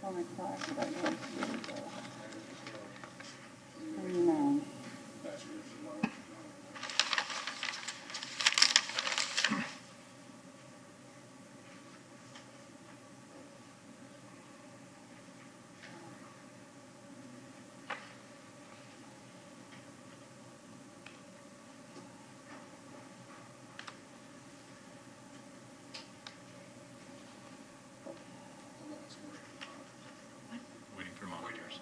1 o'clock, but I don't see it though. 39. Waiting for monitors.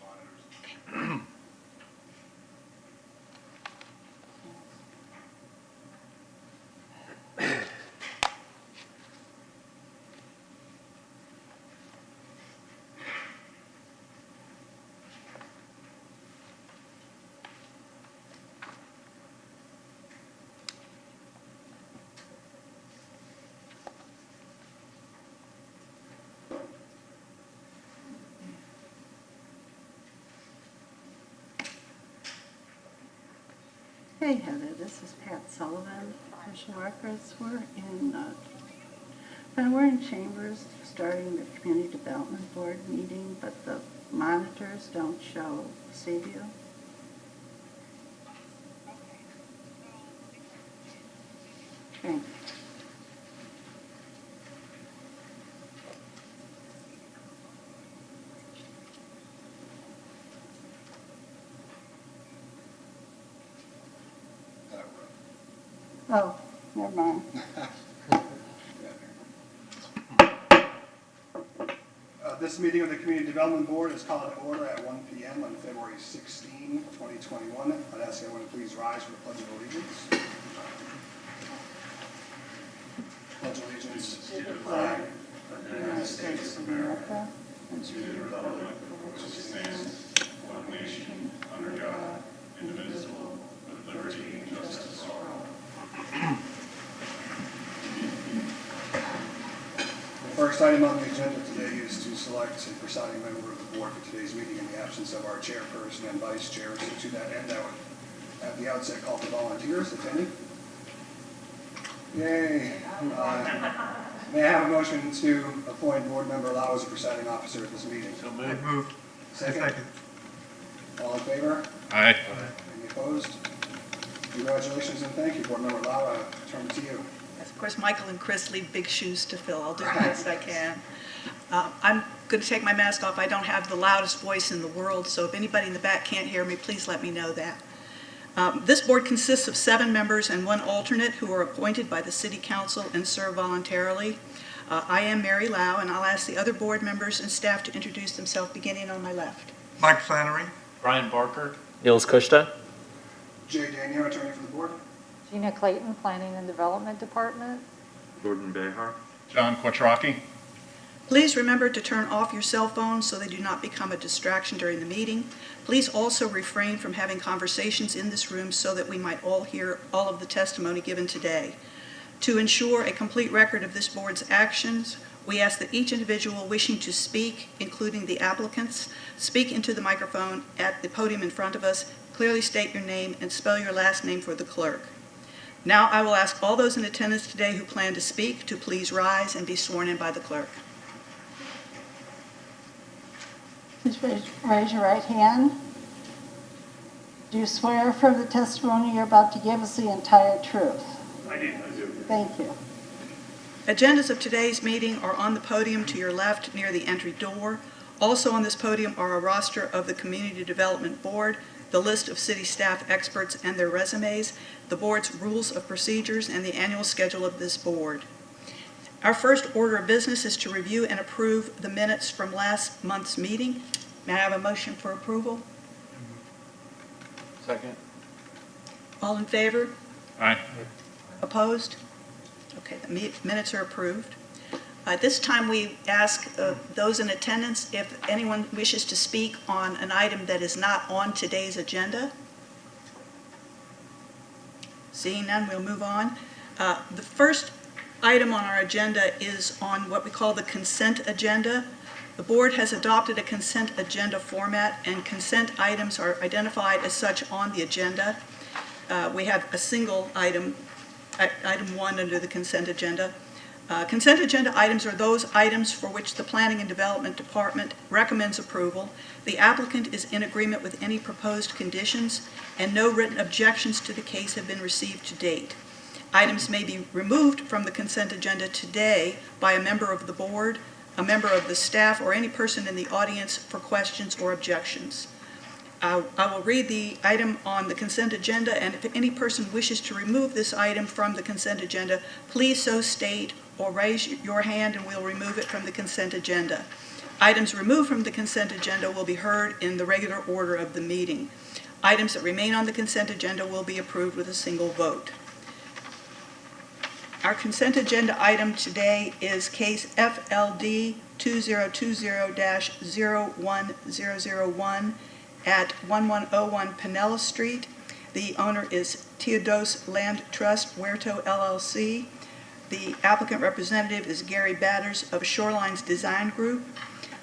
Hey Heather, this is Pat Sullivan, official records. We're in Chambers starting the Community Development Board meeting, but the monitors don't show Seaview. Thank you. Oh, never mind. This meeting of the Community Development Board is called to order at 1 p.m. on February 16, 2021. I'd ask everyone to please rise for the Pledge of Allegiance. Pledge allegiance To the flag of the United States of America and to the republic for which it stands, one nation, under God, indivisible, with liberty and justice for all. The first item on the agenda today is to select a presiding member of the board for today's meeting in the absence of our chairperson and vice chair. So to that end, I would at the outset call for volunteers, if any. Yay. May I have a motion to appoint board member Lau as a presiding officer at this meeting? So moved. Second. All in favor? Aye. Any opposed? Congratulations and thank you, board member Lau. I turn it to you. Yes, of course, Michael and Chris leave big shoes to fill. I'll do the best I can. I'm going to take my mask off. I don't have the loudest voice in the world, so if anybody in the back can't hear me, please let me know that. This board consists of 7 members and 1 alternate who are appointed by the City Council and serve voluntarily. I am Mary Lau, and I'll ask the other board members and staff to introduce themselves, beginning on my left. Mike Flannery. Brian Barker. Niels Kushta. Jay Daniel, attorney for the board. Gina Clayton, Planning and Development Department. Gordon Behar. John Quattrocki. Please remember to turn off your cell phones so they do not become a distraction during the meeting. Please also refrain from having conversations in this room so that we might all hear all of the testimony given today. To ensure a complete record of this board's actions, we ask that each individual wishing to speak, including the applicants, speak into the microphone at the podium in front of us, clearly state your name, and spell your last name for the clerk. Now I will ask all those in attendance today who plan to speak to please rise and be sworn in by the clerk. Please raise your right hand. Do you swear affirm the testimony you're about to give us the entire truth? I do. Thank you. Agendas of today's meeting are on the podium to your left near the entry door. Also on this podium are a roster of the Community Development Board, the list of city staff experts and their resumes, the board's rules of procedures, and the annual schedule of this board. Our first order of business is to review and approve the minutes from last month's meeting. May I have a motion for approval? Second. All in favor? Aye. Opposed? Okay, the minutes are approved. At this time, we ask those in attendance if anyone wishes to speak on an item that is not on today's agenda. Seeing none, we'll move on. The first item on our agenda is on what we call the consent agenda. The board has adopted a consent agenda format, and consent items are identified as such on the agenda. We have a single item, item 1 under the consent agenda. Consent agenda items are those items for which the Planning and Development Department recommends approval. The applicant is in agreement with any proposed conditions, and no written objections to the case have been received to date. Items may be removed from the consent agenda today by a member of the board, a member of the staff, or any person in the audience for questions or objections. I will read the item on the consent agenda, and if any person wishes to remove this item from the consent agenda, please so state or raise your hand and we'll remove it from the consent agenda. Items removed from the consent agenda will be heard in the regular order of the meeting. Items that remain on the consent agenda will be approved with a single vote. Our consent agenda item today is case FLD 2020-01001 at 1101 Pinella Street. The owner is Teodos Land Trust Huerto LLC. The applicant representative is Gary Batters of Shorelines Design Group.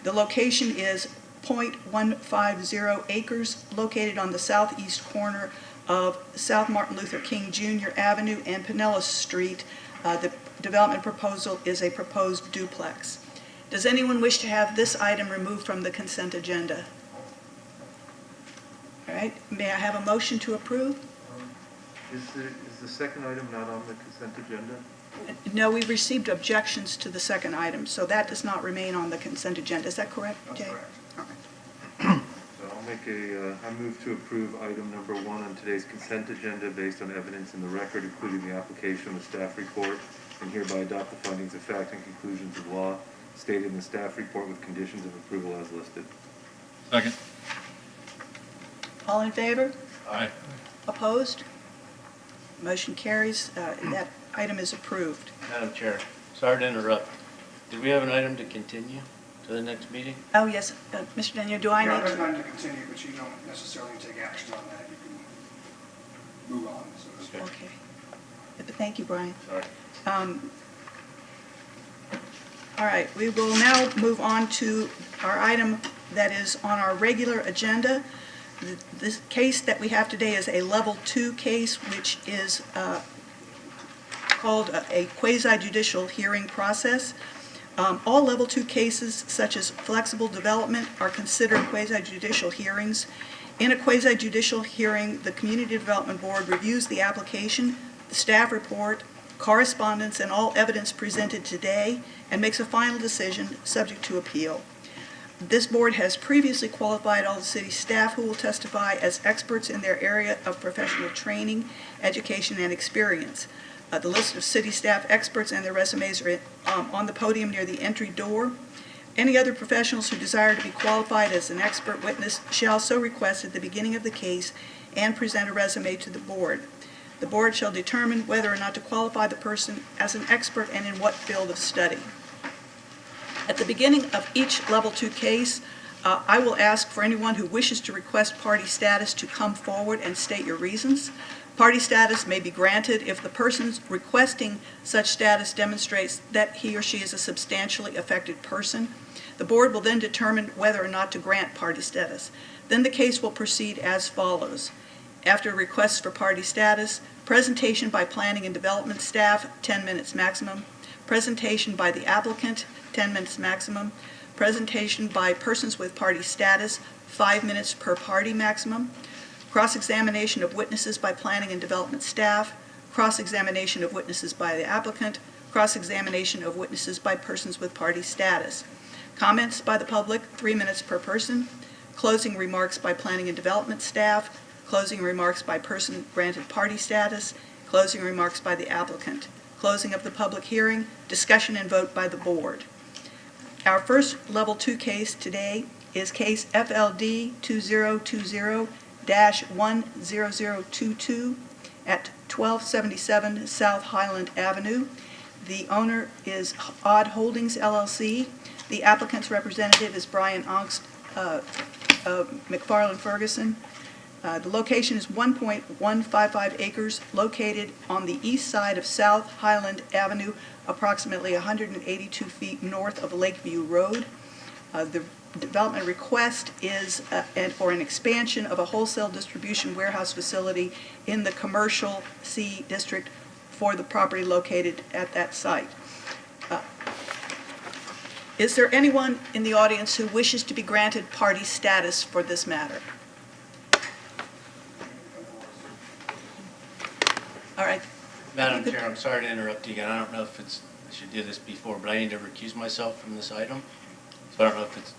The location is .150 acres located on the southeast corner of South Martin Luther King Jr. Avenue and Pinella Street. The development proposal is a proposed duplex. Does anyone wish to have this item removed from the consent agenda? All right, may I have a motion to approve? Is the second item not on the consent agenda? No, we received objections to the second item, so that does not remain on the consent agenda. Is that correct, Jay? That's correct. All right. So I move to approve item number 1 on today's consent agenda based on evidence in the record, including the application, the staff report, and hereby adopt the findings of fact and conclusions of law stated in the staff report with conditions of approval as listed. Second. All in favor? Aye. Opposed? Motion carries. That item is approved. Madam Chair, sorry to interrupt. Did we have an item to continue to the next meeting? Oh, yes. Mr. Daniel, do I Yeah, need there's to? time to continue, but you don't necessarily take action on that. You can move on, so to speak. Okay. But thank you, Brian. Sorry. All right, we will now move on to our item that is on our regular agenda. This case that we have today is a Level 2 case, which is called a quasi-judicial hearing process. All Level 2 cases, such as flexible development, are considered quasi-judicial hearings. In a quasi-judicial hearing, the Community Development Board reviews the application, the staff report, correspondence, and all evidence presented today, and makes a final decision subject to appeal. This board has previously qualified all the city staff who will testify as experts in their area of professional training, education, and experience. The list of city staff experts and their resumes are on the podium near the entry door. Any other professionals who desire to be qualified as an expert witness shall so request at the beginning of the case and present a resume to the board. The board shall determine whether or not to qualify the person as an expert and in what field of study. At the beginning of each Level 2 case, I will ask for anyone who wishes to request party status to come forward and state your reasons. Party status may be granted if the person requesting such status demonstrates that he or she is a substantially affected person. The board will then determine whether or not to grant party status. Then the case will proceed as follows. After requests for party status, presentation by Planning and Development staff, 10 minutes maximum. Presentation by the applicant, 10 minutes maximum. Presentation by persons with party status, 5 minutes per party maximum. Cross-examination of witnesses by Planning and Development staff. Cross-examination of witnesses by the applicant. Cross-examination of witnesses by persons with party status. Comments by the public, 3 minutes per person. Closing remarks by Planning and Development staff. Closing remarks by person granted party status. Closing remarks by the applicant. Closing of the public hearing, discussion and vote by the board. Our first Level 2 case today is case FLD 2020-10022 at 1277 South Highland Avenue. The owner is Odd Holdings LLC. The applicant's representative is Brian Ongst of McFarland Ferguson. The location is 1.155 acres located on the east side of South Highland Avenue, approximately 182 feet north of Lakeview Road. The development request is for an expansion of a wholesale distribution warehouse facility in the Commercial C district for the property located at that site. Is there anyone in the audience who wishes to be granted party status for this matter? All right. Madam Chair, I'm sorry to interrupt you again. I don't know if I should do this before, but I need to recuse myself from this item. So I don't know if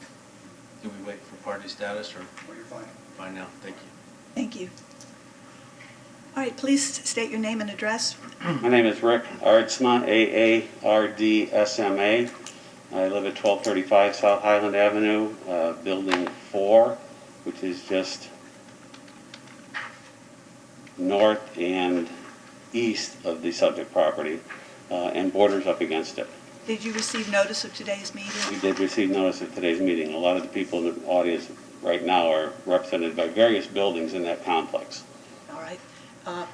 do we wait for party status or Well, you're fine. fine now? Thank you. Thank you. All right, please state your name and address. My name is Rick Aardsma, A-A-R-D-S-M-A. I live at 1235 South Highland Avenue, Building 4, which is just north and east of the subject property, and borders up against it. Did you receive notice of today's meeting? We did receive notice of today's meeting. A lot of the people in the audience right now are represented by various buildings in that complex. All right.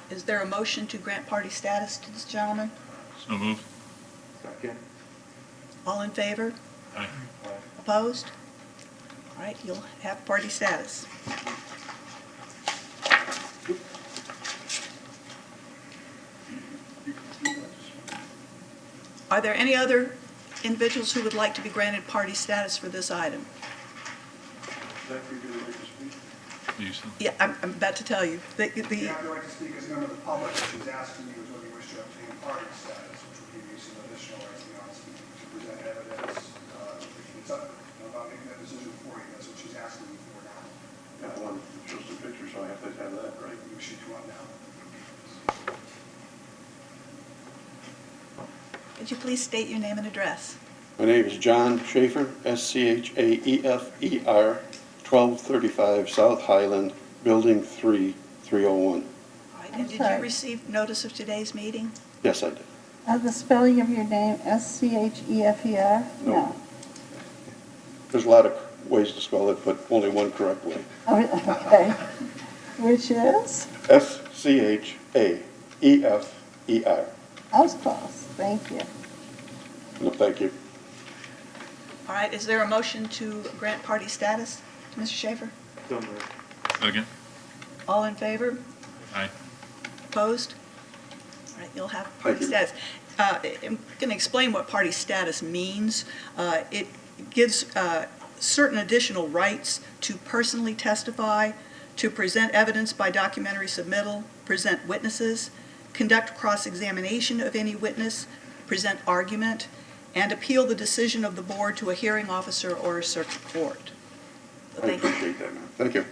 Is there a motion to grant party status to this gentleman? So moved. Second. All in favor? Aye. Opposed? All right, you'll have party status. Are there any other individuals who would like to be granted party status for this item? You said- Yeah, I'm about to tell you. You have the right to speak as a member of the public. What she's asking you is whether you wish to obtain party status, which will give you some additional rights beyond speaking, to present evidence. It's up, I'm not making that decision for you. That's what she's asking you for now. Yeah, I want to show some pictures, so I have to have that, right? You should come up now. Would you please state your name and address? My name is John Schaefer, S-C-H-A-E-F-E-R, 1235 South Highland, Building 3, 301. All right, I'm and did sorry. you receive notice of today's meeting? Yes, I did. The spelling of your name, S-C-H-E-F-E-R? No. There's a lot of ways to spell it, but only one correct way. Oh, okay. Which is? S-C-H-A-E-F-E-R. I was close. Thank you. No, thank you. All right, is there a motion to grant party status to Mr. Schaefer? So moved. Second. All in favor? Aye. Opposed? All right, you'll have party Thank you. status. I'm going to explain what party status means. It gives certain additional rights to personally testify, to present evidence by documentary submittal, present witnesses, conduct cross-examination of any witness, present argument, and appeal the decision of the board to a hearing officer or a circuit court. So I thank you. appreciate that, ma'am. Thank you.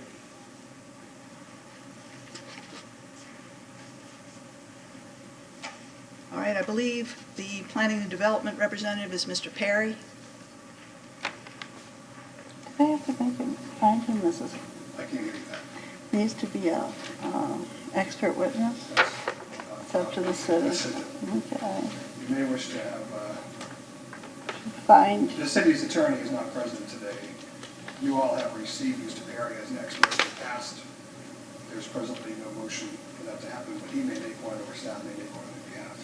All right, I believe the planning and development representative is Mr. Perry. Do they have to make it, find him, Mrs. I can't give you that. Needs to be a expert witness? It's up to the city. Okay. You may wish to have, Find, the city's attorney is not present today. You all have received Mr. Perry as an expert in the past. There's presently no motion for that to happen, but he may make one or staff may make one on your behalf.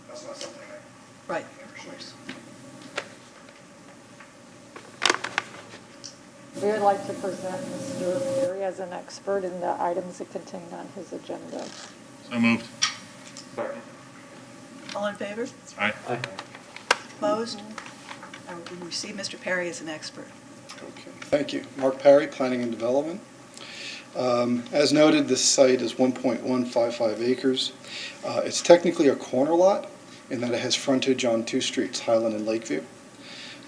That's not something I Right, can ever of course. We would like to present Mr. Perry as an expert in the items that contain on his agenda. So moved. Second. All in favor? Aye. Opposed? I will receive Mr. Perry as an expert. Okay, thank you. Mark Perry, Planning and Development. As noted, this site is 1.155 acres. It's technically a corner lot in that it has frontage on two streets, Highland and Lakeview.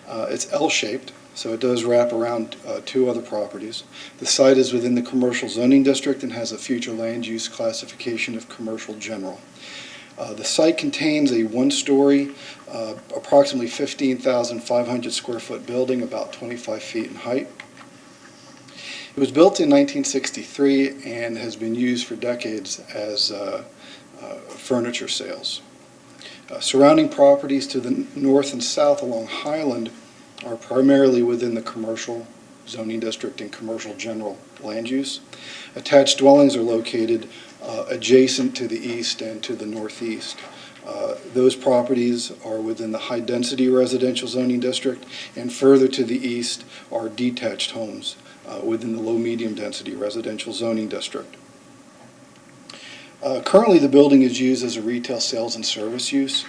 It's L-shaped, so it does wrap around two other properties. The site is within the commercial zoning district and has a future land use classification of commercial general. The site contains a one-story, approximately 15,500 square foot building, about 25 feet in height. It was built in 1963 and has been used for decades as furniture sales. Surrounding properties to the north and south along Highland are primarily within the commercial zoning district and commercial general land use. Attached dwellings are located adjacent to the east and to the northeast. Those properties are within the high-density residential zoning district, and further to the east are detached homes within the low-medium density residential zoning district. Currently, the building is used as a retail sales and service use.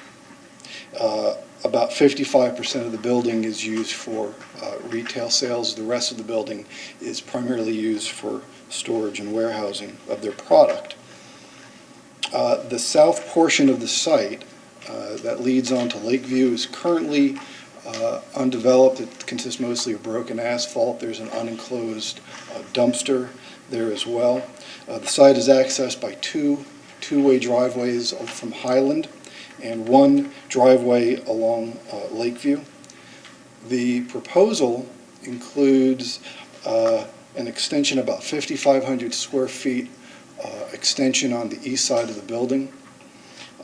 About 55% of the building is used for retail sales. The rest of the building is primarily used for storage and warehousing of their product. The south portion of the site that leads onto Lakeview is currently undeveloped. It consists mostly of broken asphalt. There's an unenclosed dumpster there as well. The site is accessed by two-way driveways from Highland and one driveway along Lakeview. The proposal includes an extension about 5,500 square feet extension on the east side of the building.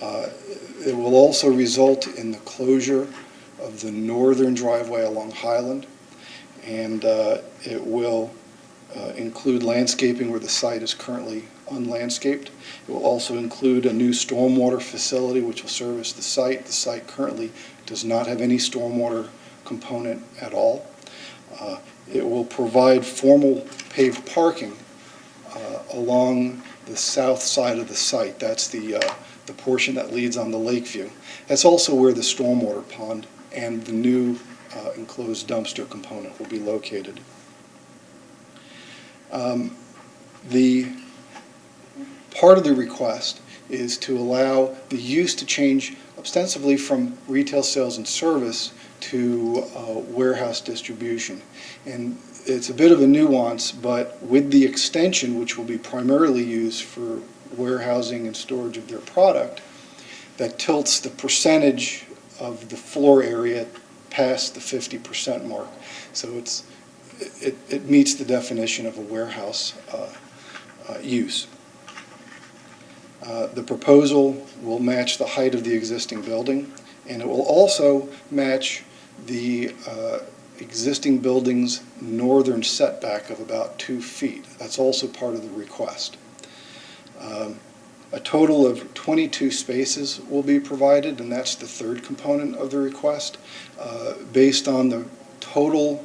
It will also result in the closure of the northern driveway along Highland, and it will include landscaping where the site is currently unlandscaped. It will also include a new stormwater facility which will service the site. The site currently does not have any stormwater component at all. It will provide formal paved parking along the south side of the site. That's the portion that leads on the Lakeview. That's also where the stormwater pond and the new enclosed dumpster component will be located. The part of the request is to allow the use to change ostensibly from retail sales and service to warehouse distribution. And it's a bit of a nuance, but with the extension, which will be primarily used for warehousing and storage of their product, that tilts the percentage of the floor area past the 50% mark. So it meets the definition of a warehouse use. The proposal will match the height of the existing building, and it will also match the existing building's northern setback of about 2 feet. That's also part of the request. A total of 22 spaces will be provided, and that's the third component of the request. Based on the total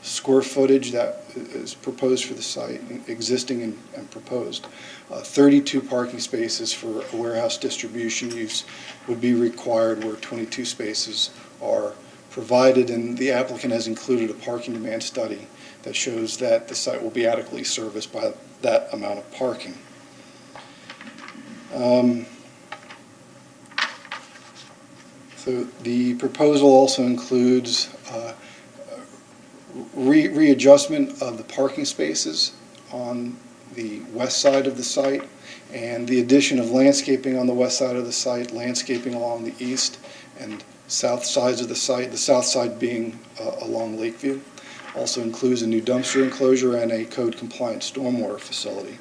square footage that is proposed for the site, existing and proposed, 32 parking spaces for a warehouse distribution use would be required, where 22 spaces are provided, and the applicant has included a parking demand study that shows that the site will be adequately serviced by that amount of parking. So the proposal also includes readjustment of the parking spaces on the west side of the site, and the addition of landscaping on the west side of the site, landscaping along the east and south sides of the site, the south side being along Lakeview. Also includes a new dumpster enclosure and a code-compliant stormwater facility.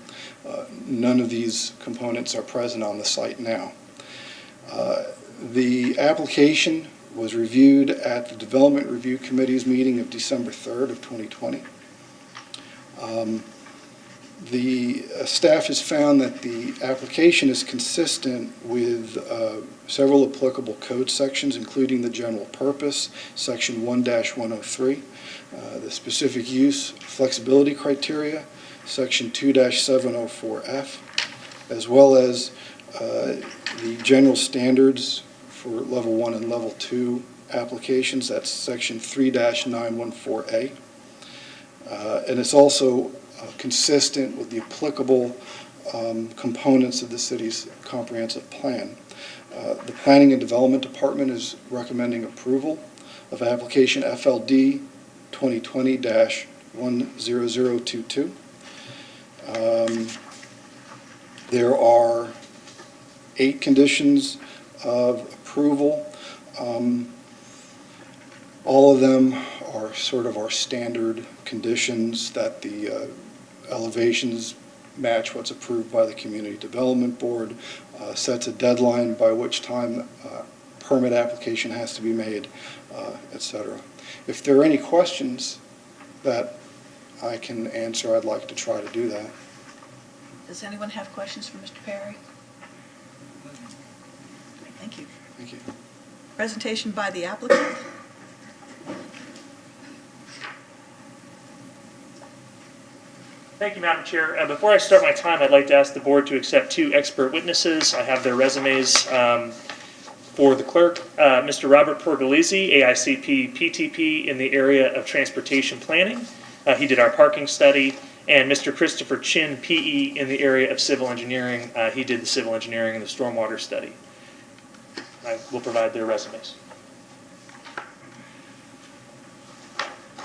None of these components are present on the site now. The application was reviewed at the Development Review Committee's meeting of December 3rd of 2020. The staff has found that the application is consistent with several applicable code sections, including the general purpose, section 1-103, the specific use flexibility criteria, section 2-704F, as well as the general standards for level 1 and level 2 applications. That's section 3-914A. And it's also consistent with the applicable components of the city's comprehensive plan. The Planning and Development Department is recommending approval of application FLD 2020-10022. There are 8 conditions of approval. All of them are sort of our standard conditions, that the elevations match what's approved by the Community Development Board, sets a deadline by which time permit application has to be made, etc. If there are any questions that I can answer, I'd like to try to do that. Does anyone have questions for Mr. Perry? Thank you. Thank you. Presentation by the applicant. Thank you, Madam Chair. Before I start my time, I'd like to ask the board to accept 2 expert witnesses. I have their resumes For the clerk, Mr. Robert Pergolesi, AICP PTP in the area of transportation planning. He did our parking study. And Mr. Christopher Chin, PE, in the area of civil engineering. He did the civil engineering and the stormwater study. I will provide their resumes.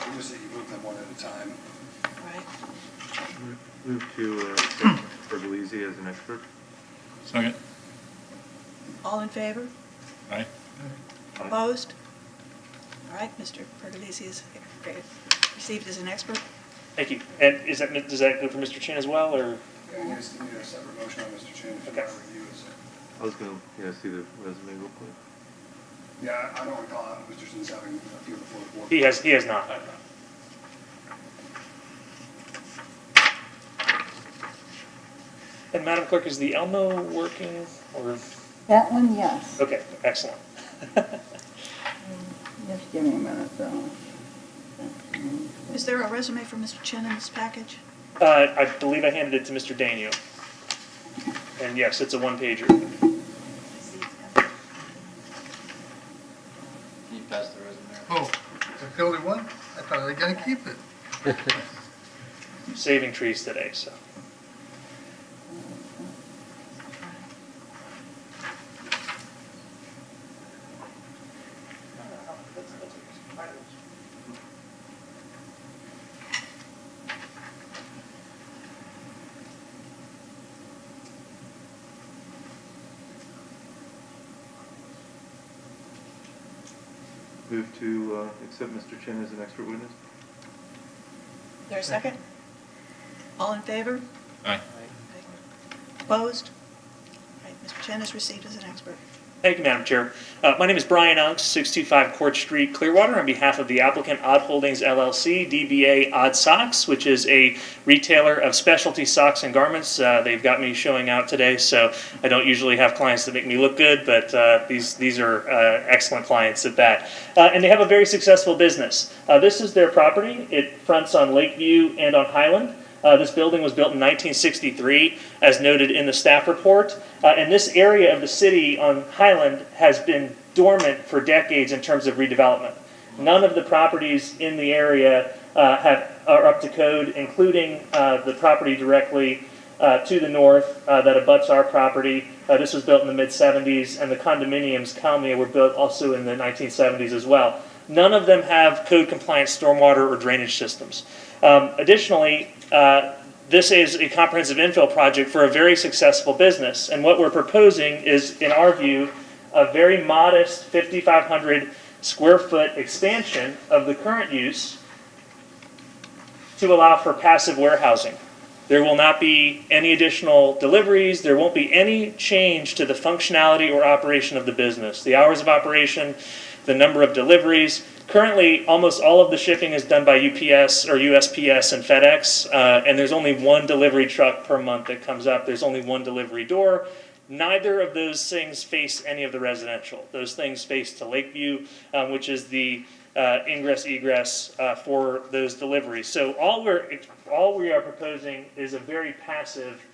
You just say you move them one at a time. Right. Move to accept Pergolesi as an expert. Second. All in favor? Aye. Opposed? All right, Mr. Pergolesi is received as an expert. Thank you. And does that go for Mr. Chin as well, or? Yeah, you just need a separate motion on Mr. Chin if you Okay. want to review it. I was going to see the resume real quick. Yeah, I don't recall Mr. Chin's having a few before the board. He has not. And Madam Clerk, is the Elmo working, or? That one, yes. Okay, excellent. Just give me a minute, though. Is there a resume for Mr. Chin in this package? I believe I handed it to Mr. Daniel. And yes, it's a one-pager. Can you pass the resume? Oh, that's the only one? I thought I was gonna keep it. Saving trees today, so. Move to accept Mr. Chin as an expert witness. Is there a second? All in favor? Aye. Opposed? All right, Mr. Chin is received as an expert. Thank you, Madam Chair. My name is Brian Unks, 625 Court Street, Clearwater, on behalf of the applicant Odd Holdings LLC, DBA Odd Socks, which is a retailer of specialty socks and garments. They've got me showing out today, so I don't usually have clients that make me look good, but these are excellent clients at that. And they have a very successful business. This is their property. It fronts on Lakeview and on Highland. This building was built in 1963, as noted in the staff report. And this area of the city on Highland has been dormant for decades in terms of redevelopment. None of the properties in the area are up to code, including the property directly to the north that abuts our property. This was built in the mid-'70s, and the condominiums, Calmia, were built also in the 1970s as well. None of them have code-compliant stormwater or drainage systems. Additionally, this is a comprehensive infill project for a very successful business. And what we're proposing is, in our view, a very modest 5,500 square foot expansion of the current use to allow for passive warehousing. There will not be any additional deliveries. There won't be any change to the functionality or operation of the business. The hours of operation, the number of deliveries. Currently, almost all of the shipping is done by UPS or USPS and FedEx, and there's only one delivery truck per month that comes up. There's only one delivery door. Neither of those things face any of the residential. Those things face to Lakeview, which is the ingress-egress for those deliveries. So all we are proposing is a very passive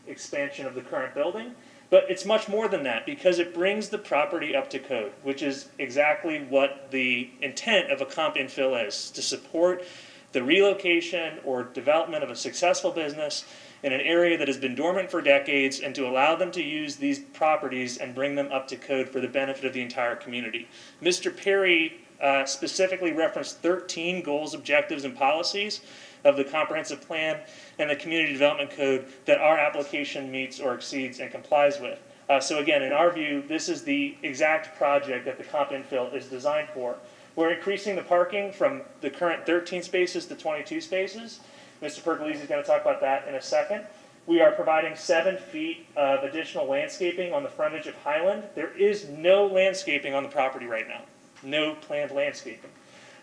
expansion of the current building. But it's much more than that, because it brings the property up to code, which is exactly what the intent of a comp infill is, to support the relocation or development of a successful business in an area that has been dormant for decades, and to allow them to use these properties and bring them up to code for the benefit of the entire community. Mr. Perry specifically referenced 13 goals, objectives, and policies of the comprehensive plan and the community development code that our application meets or exceeds and complies with. So again, in our view, this is the exact project that the comp infill is designed for. We're increasing the parking from the current 13 spaces to 22 spaces. Mr. Pergolesi is going to talk about that in a second. We are providing 7 feet of additional landscaping on the frontage of Highland. There is no landscaping on the property right now. No planned landscaping.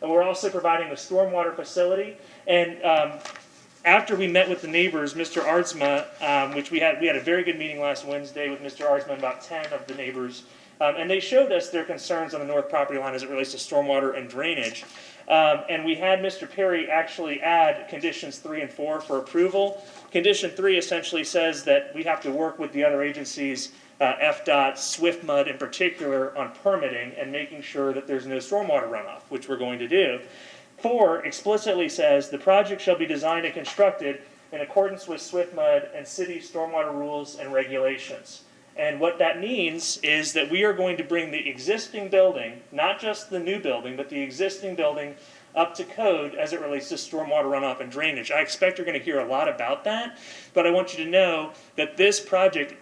And we're also providing a stormwater facility. And after we met with the neighbors, Mr. Ardsma, which we had a very good meeting last Wednesday with Mr. Ardsma and about 10 of the neighbors, and they showed us their concerns on the north property line as it relates to stormwater and drainage. And we had Mr. Perry actually add conditions 3 and 4 for approval. Condition 3 essentially says that we have to work with the other agencies FDOT, SwiftMud in particular, on permitting and making sure that there's no stormwater runoff, which we're going to do. 4 explicitly says the project shall be designed and constructed in accordance with SwiftMud and city stormwater rules and regulations. And what that means is that we are going to bring the existing building, not just the new building, but the existing building up to code as it relates to stormwater runoff and drainage. I expect you're going to hear a lot about that, but I want you to know that this project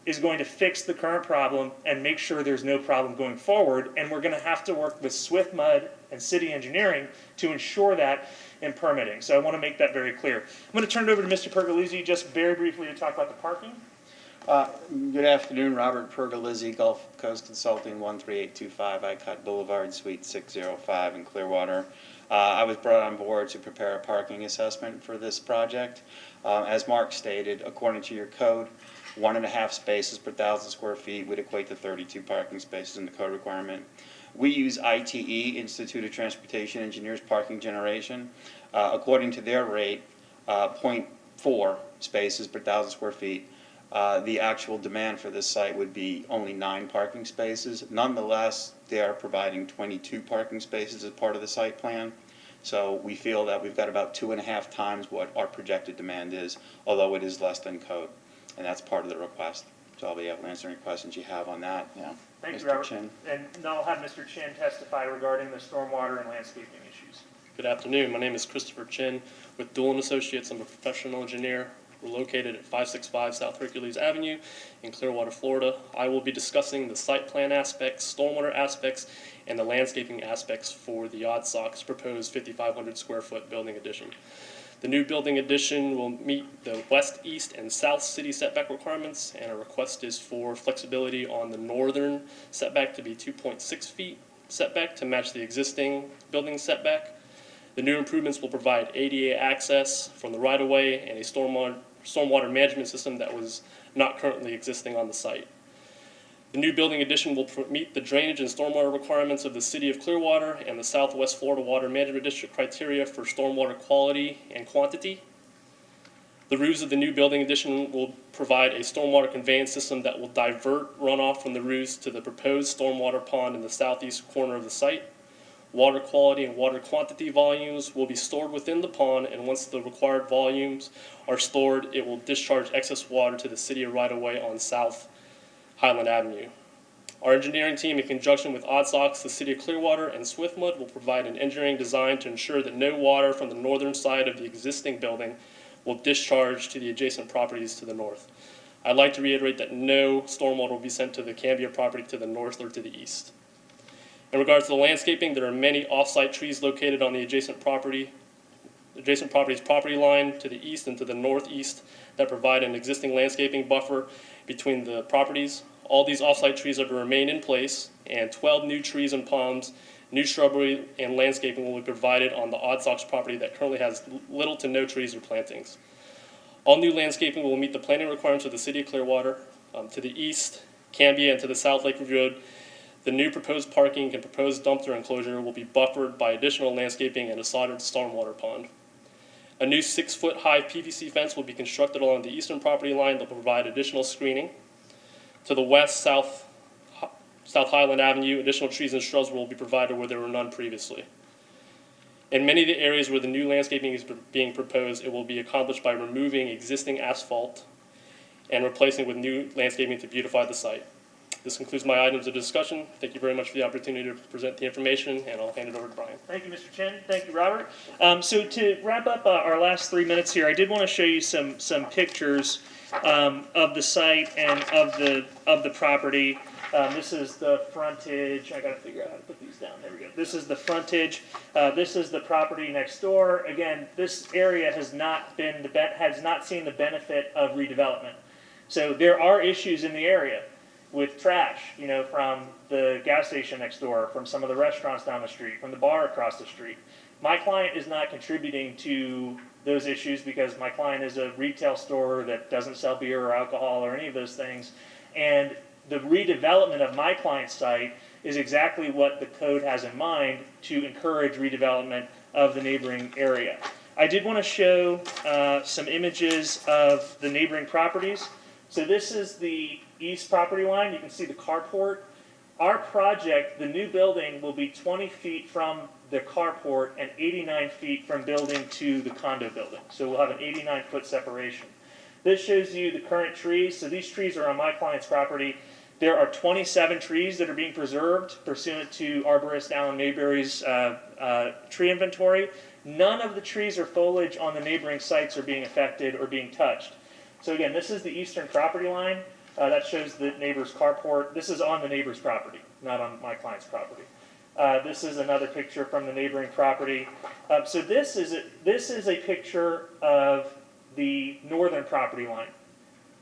is going to fix the current problem and make sure there's no problem going forward, and we're going to have to work with SwiftMud and city engineering to ensure that in permitting. So I want to make that very clear. I'm going to turn it over to Mr. Pergolizzi just very briefly to talk about the parking. Good afternoon, Robert Pergolizzi, Gulf Coast Consulting, 13825 Icott Boulevard, Suite 605 in Clearwater. I was brought on board to prepare a parking assessment for this project. As Mark stated, according to your code, 1.5 spaces per 1,000 square feet would equate to 32 parking spaces in the code requirement. We use ITE, Institute of Transportation Engineers Parking Generation. According to their rate, 0.4 spaces per 1,000 square feet. The actual demand for this site would be only 9 parking spaces. Nonetheless, they are providing 22 parking spaces as part of the site plan. So we feel that we've got about 2.5 times what our projected demand is, although it is less than code. And that's part of the request. So I'll be able to answer any questions you have on that. Yeah. Thank you, Mr. Robert. Chin. And now I'll have Mr. Chin testify regarding the stormwater and landscaping issues. Good afternoon. My name is Christopher Chin with Doolin Associates. I'm a professional engineer. We're located at 565 South Hercules Avenue in Clearwater, Florida. I will be discussing the site plan aspects, stormwater aspects, and the landscaping aspects for the Odd Sox proposed 5,500 square foot building addition. The new building addition will meet the west, east, and south city setback requirements, and a request is for flexibility on the northern setback to be 2.6 feet setback to match the existing building setback. The new improvements will provide ADA access from the right-of-way and a stormwater management system that was not currently existing on the site. The new building addition will meet the drainage and stormwater requirements of the City of Clearwater and the Southwest Florida Water Management District criteria for stormwater quality and quantity. The roofs of the new building addition will provide a stormwater conveyance system that will divert runoff from the roofs to the proposed stormwater pond in the southeast corner of the site. Water quality and water quantity volumes will be stored within the pond, and once the required volumes are stored, it will discharge excess water to the city right-of-way on South Highland Avenue. Our engineering team, in conjunction with Odd Sox, the City of Clearwater, and SwiftMud, will provide an engineering design to ensure that no water from the northern side of the existing building will discharge to the adjacent properties to the north. I'd like to reiterate that no stormwater will be sent to the Cambia property to the north or to the east. In regards to the landscaping, there are many off-site trees located on the adjacent property's property line to the east and to the northeast that provide an existing landscaping buffer between the properties. All these off-site trees are to remain in place, and 12 new trees and palms, new shrubbery, and landscaping will be provided on the Odd Sox property that currently has little to no trees or plantings. All new landscaping will meet the planting requirements of the City of Clearwater. To the east, Cambia, and to the south Lakewood Road, the new proposed parking and proposed dumpster enclosure will be buffered by additional landscaping and a soldered stormwater pond. A new 6-foot-high PVC fence will be constructed along the eastern property line that will provide additional screening. To the west, South Highland Avenue, additional trees and shrubs will be provided where there were none previously. In many of the areas where the new landscaping is being proposed, it will be accomplished by removing existing asphalt and replacing with new landscaping to beautify the site. This concludes my items of discussion. Thank you very much for the opportunity to present the information, and I'll hand it over to Brian. Thank you, Mr. Chin. Thank you, Robert. So to wrap up our last 3 minutes here, I did want to show you some pictures of the site and of the property. This is the frontage. I got to figure out how to put these down. There we go. This is the frontage. This is the property next door. Again, this area has not seen the benefit of redevelopment. So there are issues in the area with trash, from the gas station next door, from some of the restaurants down the street, from the bar across the street. My client is not contributing to those issues because my client is a retail store that doesn't sell beer or alcohol or any of those things. And the redevelopment of my client's site is exactly what the code has in mind to encourage redevelopment of the neighboring area. I did want to show some images of the neighboring properties. So this is the east property line. You can see the carport. Our project, the new building, will be 20 feet from the carport and 89 feet from building to the condo building. So we'll have an 89-foot separation. This shows you the current trees. So these trees are on my client's property. There are 27 trees that are being preserved pursuant to arborist Alan Mayberry's tree inventory. None of the trees or foliage on the neighboring sites are being affected or being touched. So again, this is the eastern property line. That shows the neighbor's carport. This is on the neighbor's property, not on my client's property. This is another picture from the neighboring property. So this is a picture of the northern property line.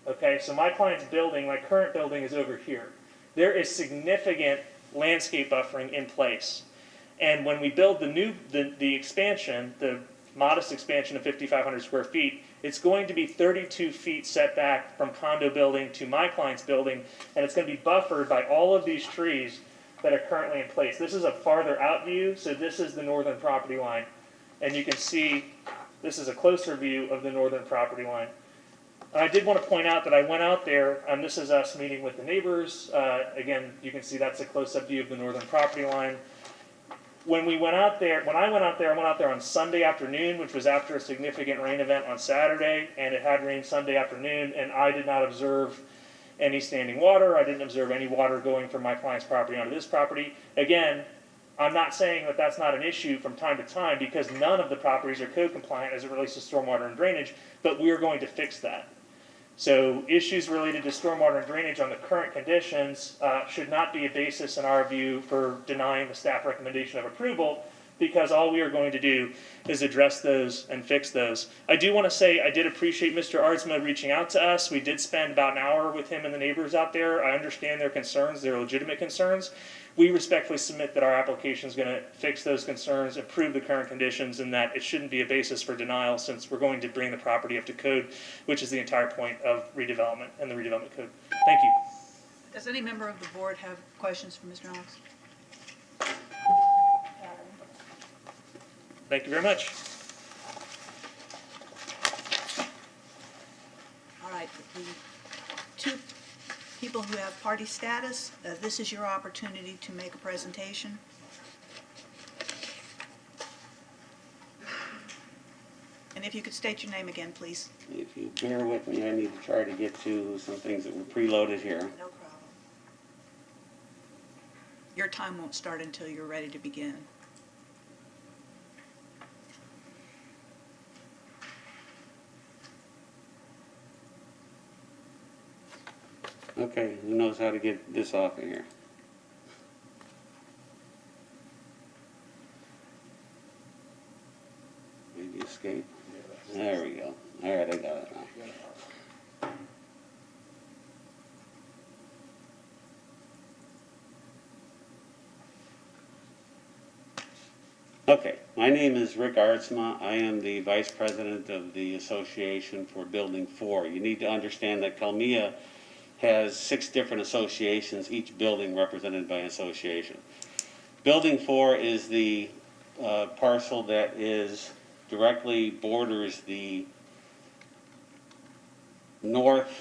Okay, so my client's building, my current building, is over here. There is significant landscape buffering in place. And when we build the expansion, the modest expansion of 5,500 square feet, it's going to be 32 feet setback from condo building to my client's building, and it's going to be buffered by all of these trees that are currently in place. This is a farther out view, so this is the northern property line. And you can see this is a closer view of the northern property line. I did want to point out that I went out there, and this is us meeting with the neighbors. Again, you can see that's a close-up view of the northern property line. When I went out there, I went out there on Sunday afternoon, which was after a significant rain event on Saturday, and it had rained Sunday afternoon, and I did not observe any standing water. I didn't observe any water going from my client's property onto this property. Again, I'm not saying that that's not an issue from time to time, because none of the properties are code compliant as it relates to stormwater and drainage, but we are going to fix that. So issues related to stormwater and drainage on the current conditions should not be a basis in our view for denying the staff recommendation of approval, because all we are going to do is address those and fix those. I do want to say I did appreciate Mr. Ardsma reaching out to us. We did spend about an hour with him and the neighbors out there. I understand their concerns, their legitimate concerns. We respectfully submit that our application is going to fix those concerns, improve the current conditions, and that it shouldn't be a basis for denial, since we're going to bring the property up to code, which is the entire point of redevelopment and the redevelopment code. Thank you. Does any member of the board have questions for Mr. Knox? Thank you very much. All right, the two people who have party status, this is your opportunity to make a presentation. And if you could state your name again, please. If you bear with me, I need to try to get to some things that were preloaded here. No problem. Your time won't start until you're ready to begin. Okay, who knows how to get this off of here? Maybe escape? There we go. All right, I got it now. Okay, my name is Rick Ardsma. I am the Vice President of the Association for Building 4. You need to understand that Calmia has 6 different associations, each building represented by an association. Building 4 is the parcel that directly borders the northeast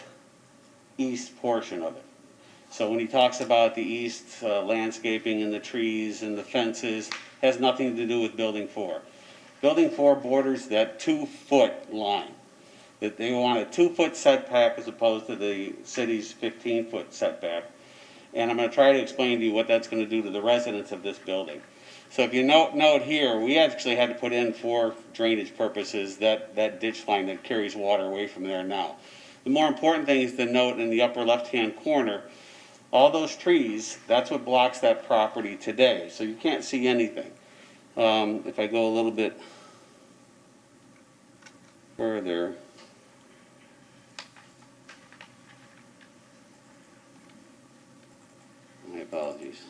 portion of it. So when he talks about the east landscaping and the trees and the fences, has nothing to do with Building 4. Building 4 borders that 2-foot line. That they want a 2-foot setback as opposed to the city's 15-foot setback. And I'm going to try to explain to you what that's going to do to the residents of this building. So if you note here, we actually had to put in, for drainage purposes, that ditch line that carries water away from there now. The more important thing is to note in the upper left-hand corner, all those trees, that's what blocks that property today. So you can't see anything. If I go a little bit further, my apologies.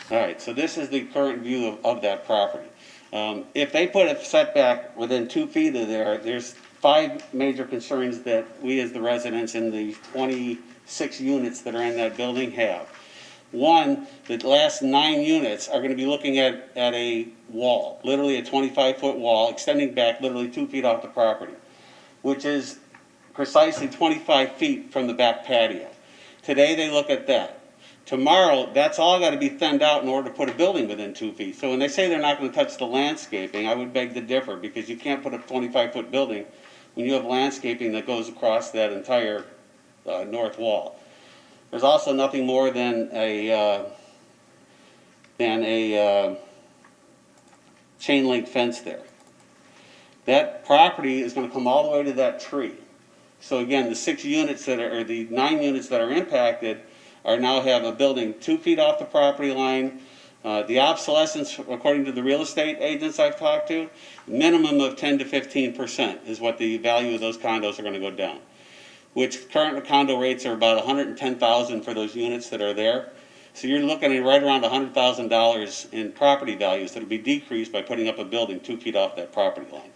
All right, so this is the current view of that property. If they put a setback within 2 feet of there, there's 5 major concerns that we as the residents in the 26 units that are in that building have. One, the last 9 units are going to be looking at a wall, literally a 25-foot wall, extending back literally 2 feet off the property, which is precisely 25 feet from the back patio. Today, they look at that. Tomorrow, that's all got to be thinned out in order to put a building within 2 feet. So when they say they're not going to touch the landscaping, I would beg to differ, because you can't put a 25-foot building when you have landscaping that goes across that entire north wall. There's also nothing more than a chain link fence there. That property is going to come all the way to that tree. So again, the 6 units that are, or the 9 units that are impacted are now have a building 2 feet off the property line. The obsolescence, according to the real estate agents I've talked to, minimum of 10 to 15% is what the value of those condos are going to go down. Which current condo rates are about $110,000 for those units that are there. So you're looking at right around $100,000 in property values that will be decreased by putting up a building 2 feet off that property line.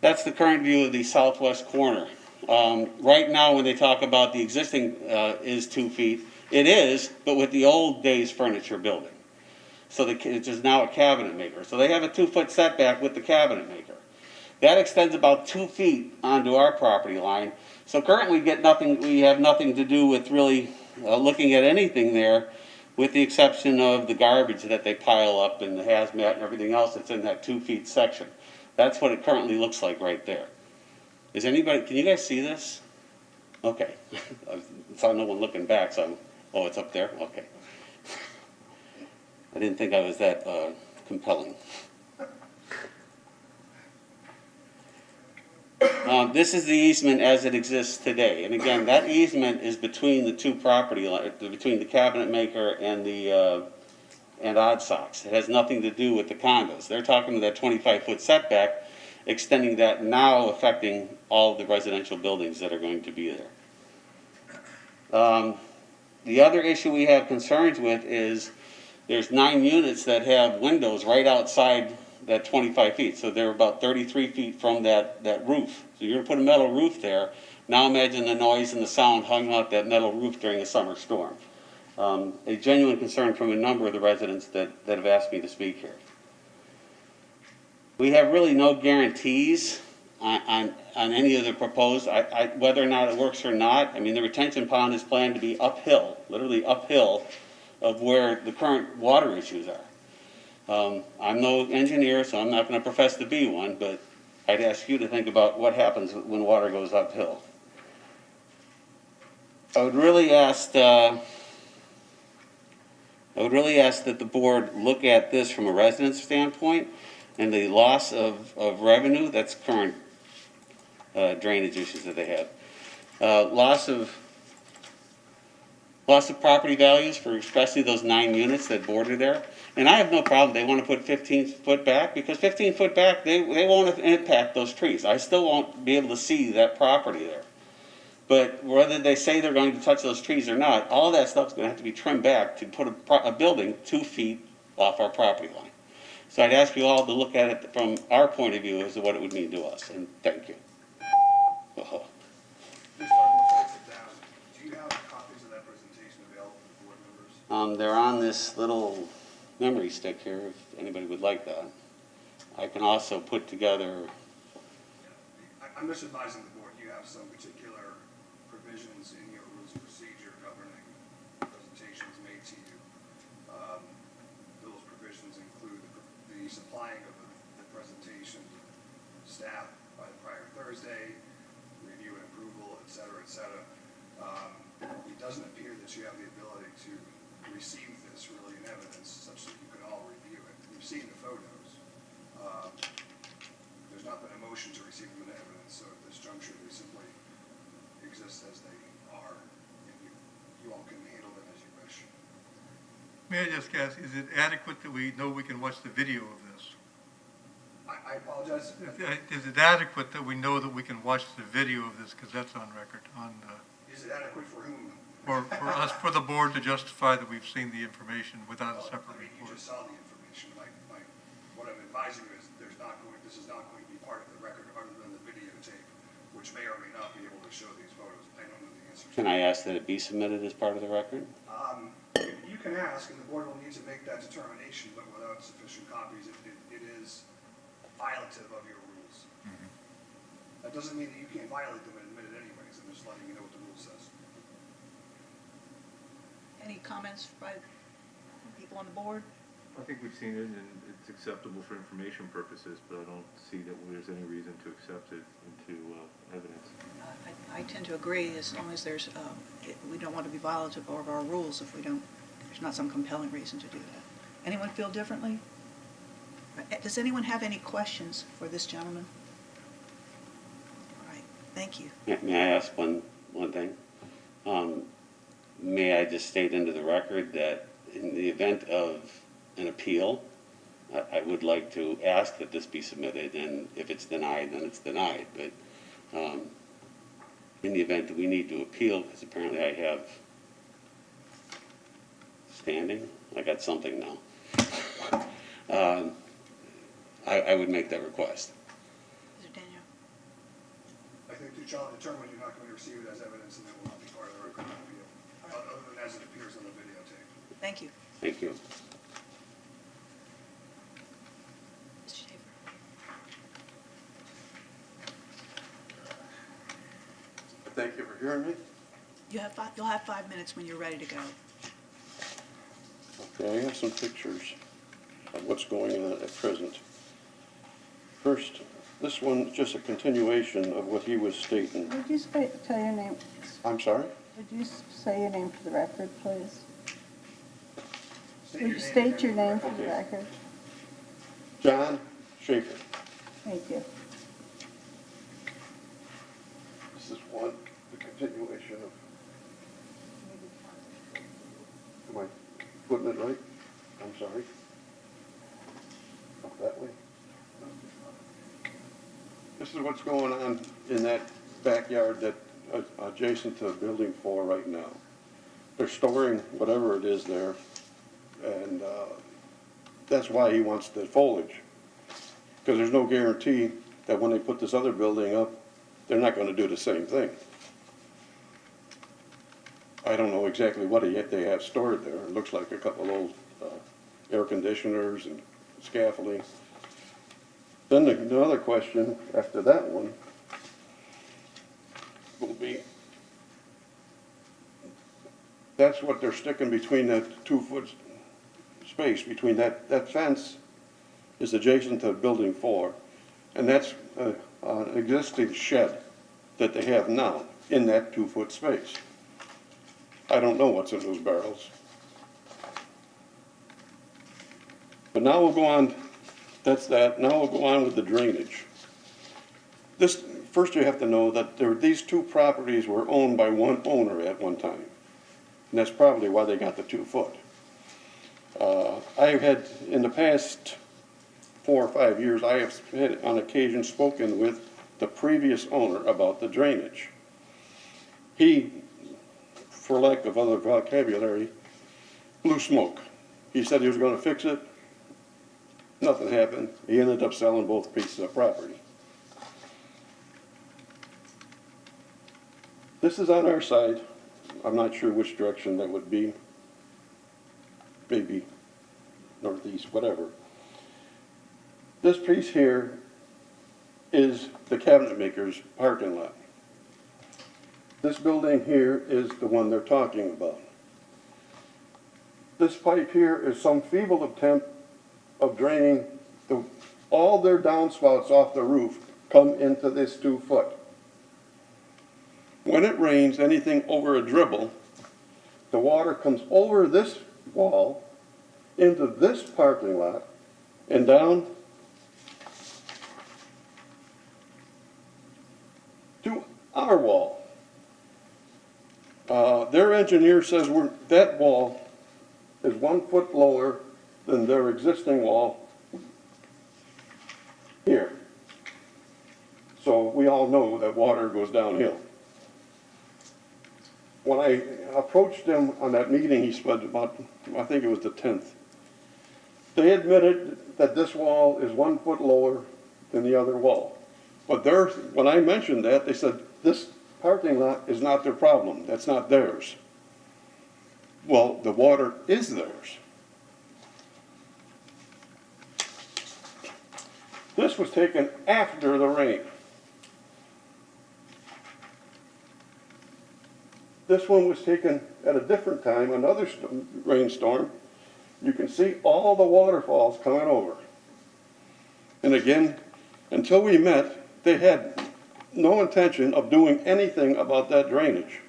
That's the current view of the southwest corner. Right now, when they talk about the existing is 2 feet, it is, but with the old days furniture building. So it is now a cabinet maker. So they have a 2-foot setback with the cabinet maker. That extends about 2 feet onto our property line. So currently we have nothing to do with really looking at anything there, with the exception of the garbage that they pile up and the hazmat and everything else that's in that 2 feet section. That's what it currently looks like right there. Is anybody, can you guys see this? Okay. I saw no one looking back, so oh, it's up there? Okay. I didn't think I was that compelling. This is the easement as it exists today. And again, that easement is between the two property lines, between the cabinet maker and the Odd Socks. It has nothing to do with the condos. They're talking to that 25-foot setback, extending that now, affecting all of the residential buildings that are going to be there. The other issue we have concerns with is there's 9 units that have windows right outside that 25 feet. So they're about 33 feet from that roof. So you're going to put a metal roof there. Now imagine the noise and the sound hung out that metal roof during a summer storm. A genuine concern from a number of the residents that have asked me to speak here. We have really no guarantees on any of the proposed, whether or not it works or not. I mean, the retention pond is planned to be uphill, literally uphill, of where the current water issues are. I'm no engineer, so I'm not going to profess to be one, but I'd ask you to think about what happens when water goes uphill. I would really ask that the board look at this from a resident's standpoint and the loss of revenue. That's current drainage issues that they have. Loss of property values for especially those 9 units that border there. And I have no problem. They want to put 15 foot back, because 15 foot back, they won't impact those trees. I still won't be able to see that property there. But whether they say they're going to touch those trees or not, all that stuff's going to have to be trimmed back to put a building 2 feet off our property line. So I'd ask you all to look at it from our point of view as to what it would mean to us, and thank you. Uh-huh. Do you have copies of that presentation available to board members? They're on this little memory stick here, if anybody would like that. I can also put together. I'm just advising the board, you have some particular provisions in your rules of procedure governing presentations made to you. Those provisions include the supplying of the presentation to staff by the prior Thursday, review and approval, et cetera, et cetera. It doesn't appear that you have the ability to receive this really in evidence such that you can all review it. We've seen the photos. There's not been a motion to receive them in evidence, so at this juncture they simply exist as they are, and you all can handle them as you wish. May I just ask, is it adequate that we know we can watch the video of this? I apologize. Is it adequate that we know that we can watch the video of this, because that's on record? Is it adequate for whom? For us, for the board to justify that we've seen the information without a separate You report? just saw the information. What I'm advising you is this is not going to be part of the record other than the videotape, which may or may not be able to show these photos. I don't know the answer to that. Can I ask that it be submitted as part of the record? You can ask, and the board will need to make that determination, but without sufficient copies, it is violative Doesn't mean that you can't violate them and admit it anyways. I'm just letting you know what the rule says. Any comments by people on the board? I think we've seen it and it's acceptable for information purposes, but I don't see that there's any reason to accept it into evidence. I tend to agree, as long as there's, we don't want to be violative of our rules if we don't, there's not some compelling reason to do that. Anyone feel differently? Does anyone have any questions for this gentleman? All right, thank you. May I ask one thing? May I just state into the record that in the event of an appeal, I would like to ask that this be submitted, and if it's denied, then it's denied. But in the event that we need to appeal, because apparently I have standing, I got something now. I would make that request. Mr. Daniel? I think you shall determine you're not going to receive it as evidence and it will not be part of the record of appeal, other than as it appears on the videotape. Thank you. Thank you. Mr. Schaefer? Thank you for hearing me. You'll have 5 minutes when you're ready to go. Okay, I have some pictures of what's going on at present. First, this one is just a continuation of what he was stating. Would you tell your name? I'm sorry? Would you say your name for the record, please? Would you state your name for the record? John Schaefer. Thank you. This is one, the continuation of, am I putting it right? I'm sorry. Up that way. This is what's going on in that backyard that adjacent to Building 4 right now. They're storing whatever it is there, and that's why he wants the foliage. Because there's no guarantee that when they put this other building up, they're not going to do the same thing. I don't know exactly what they have stored there. It looks like a couple old air conditioners and scaffolding. Then the other question after that one will be, that's what they're sticking between that 2-foot space between that fence is adjacent to Building 4, and that's an existing shed that they have now in that 2-foot space. I don't know what's in those barrels. But now we'll go on, that's that. Now we'll go on with the drainage. First you have to know that these two properties were owned by one owner at one time. And that's probably why they got the 2-foot. I've had, in the past 4 or 5 years, I have had on occasion spoken with the previous owner about the drainage. He, for lack of other vocabulary, blew smoke. He said he was going to fix it. Nothing happened. He ended up selling both pieces of property. This is on our side. I'm not sure which direction that would be. Maybe northeast, whatever. This piece here is the cabinet maker's parking lot. This building here is the one they're talking about. This pipe here is some feeble attempt of draining all their downspouts off the roof come into this 2-foot. When it rains, anything over a dribble, the water comes over this wall into this parking lot and down to our wall. Their engineer says that wall is 1 foot lower than their existing wall here. So we all know that water goes downhill. When I approached them on that meeting, he said about, I think it was the 10th, they admitted that this wall is 1 foot lower than the other wall. But when I mentioned that, they said, this parking lot is not their problem. That's not theirs. Well, the water is theirs. This was taken after the rain. This one was taken at a different time, another rainstorm. You can see all the waterfalls coming over. And again, until we met, they had no intention of doing anything about that drainage.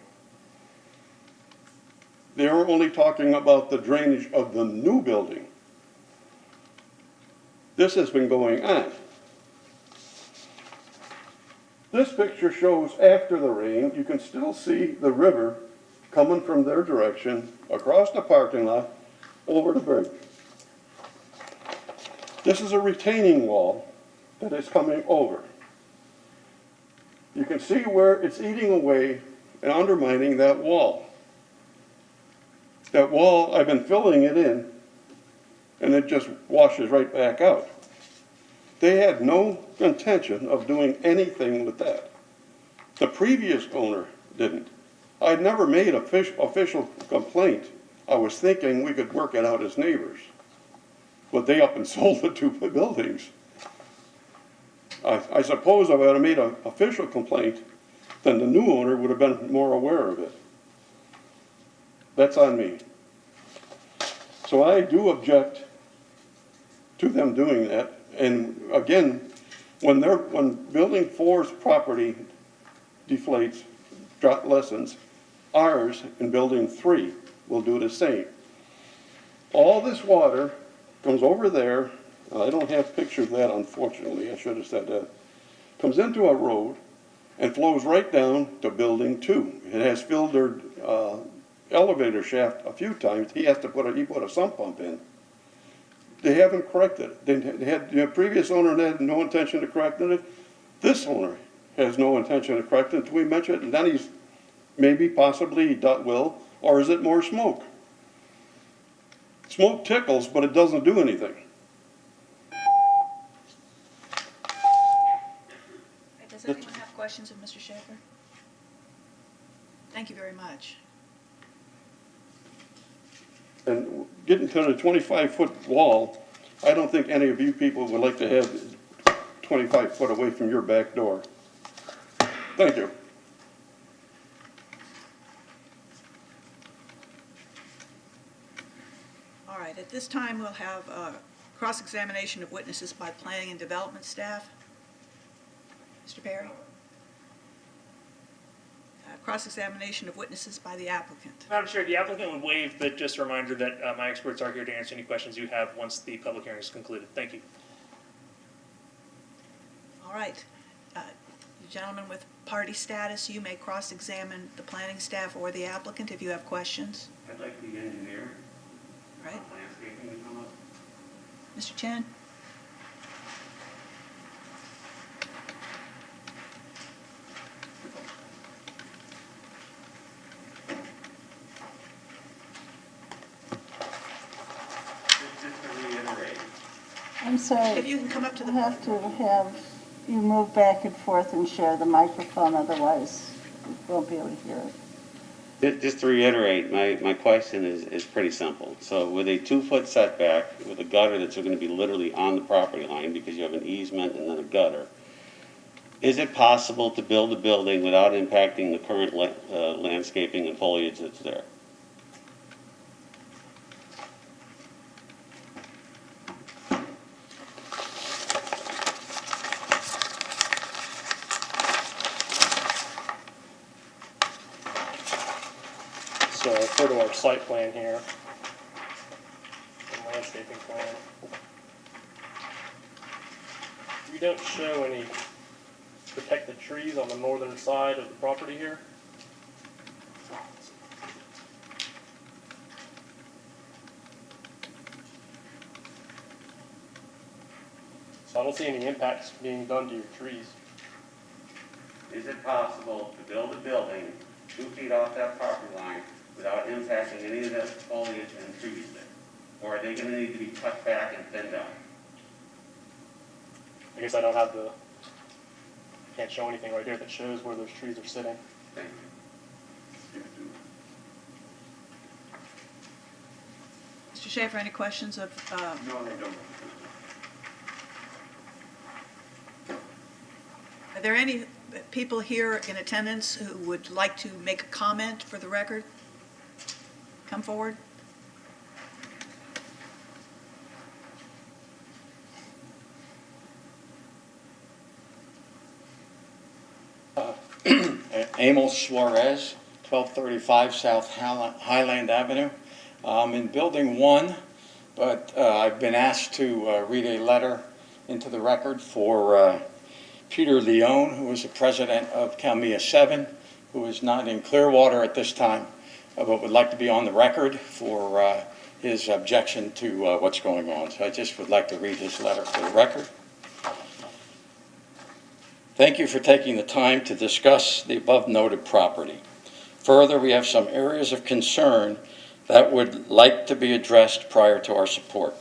They were only talking about the drainage of the new building. This has been going on. This picture shows after the rain, you can still see the river coming from their direction across the parking lot over the bridge. This is a retaining wall that is coming over. You can see where it's eating away and undermining that wall. That wall, I've been filling it in, and it just washes right back out. They had no intention of doing anything with that. The previous owner didn't. I'd never made an official complaint. I was thinking we could work it out as neighbors. But they up and sold the two buildings. I suppose if I had made an official complaint, then the new owner would have been more aware of it. That's on me. So I do object to them doing that. And again, when building 4's property deflates, lessens, ours in building 3 will do the same. All this water comes over there. I don't have pictures of that, unfortunately. I should have said that. Comes into a road and flows right down to building 2. It has filled their elevator shaft a few times. He put a sump pump in. They haven't corrected it. The previous owner had no intention of correcting it. This owner has no intention of correcting it until we mention it, and then he's possibly will, or is it more smoke? Smoke tickles, but it doesn't do anything. Does anyone have questions of Mr. Schaefer? Thank you very much. And getting to the 25-foot wall, I don't think any of you people would like to have 25 foot away from your back door. Thank you. All right, at this time, we'll have cross-examination of witnesses by planning and development staff. Mr. Perry? Cross-examination of witnesses by the applicant. Madam Chair, the applicant would waive, but just a reminder that my experts are here to answer any questions you have once the public hearing is concluded. Thank you. All right. Gentlemen with party status, you may cross-examine the planning staff or the applicant if you have questions. I'd like the engineer. All right. Landscaping to come up. Mr. Chen? Just to reiterate, I'm sorry. If you can come up to the We'll have to have you move back and forth and share the microphone, otherwise we won't be able to hear it. just to reiterate, my question is pretty simple. So with a 2-foot setback, with a gutter that's going to be literally on the property line because you have an easement and then a gutter, is it possible to build a building without impacting the current landscaping and foliage that's there? So I refer to our site plan here, the landscaping plan. We don't show any protected trees on the northern side of the property here. So I don't see any impacts being done to your trees. Is it possible to build a building 2 feet off that property line without impacting any of the foliage and trees there? Or are they going to need to be cut back and thinned down? I guess I don't have the, can't show anything right here that shows where those trees are sitting. Thank you. Mr. Schaefer, any questions of, No, I don't. are there any people here in attendance who would like to make a comment for the record? Come forward. Amos Suarez, 1235 South Highland Avenue. I'm in Building 1, but I've been asked to read a letter into the record for Peter Leone, who is the president of Calmia 7, who is not in Clearwater at this time, but would like to be on the record for his objection to what's going on. So I just would like to read his letter for the record. Thank you for taking the time to discuss the above noted property. Further, we have some areas of concern that would like to be addressed prior to our support.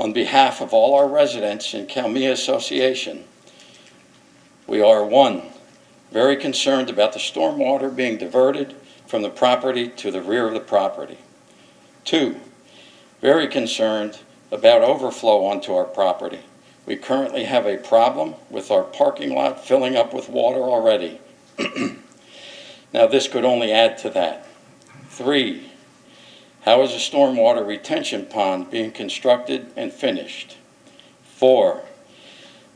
On behalf of all our residents in Calmia Association, we are 1, very concerned about the stormwater being diverted from the property to the rear of the property. 2, very concerned about overflow onto our property. We currently have a problem with our parking lot filling up with water already. Now this could only add to that. 3, how is a stormwater retention pond being constructed and finished? 4,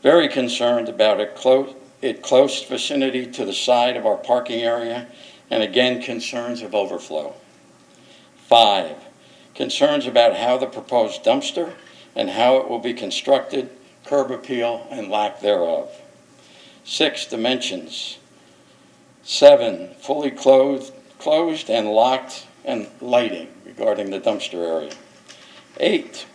very concerned about its close vicinity to the side of our parking area, and again concerns of overflow. 5, concerns about how the proposed dumpster and how it will be constructed, curb appeal, and lack thereof. 6, dimensions. 7, fully closed and locked, and lighting regarding the dumpster area. 8,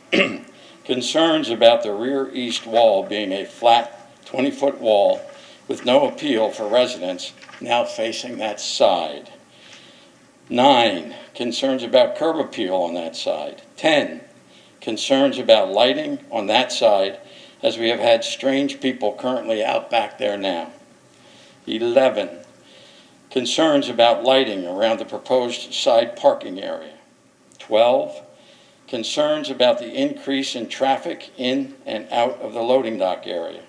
concerns about the rear east wall being a flat 20-foot wall with no appeal for residents now facing that side. 9, concerns about curb appeal on that side. 10, concerns about lighting on that side, as we have had strange people currently out back there now. 11, concerns about lighting around the proposed side parking area. 12, concerns about the increase in traffic in and out of the loading dock area.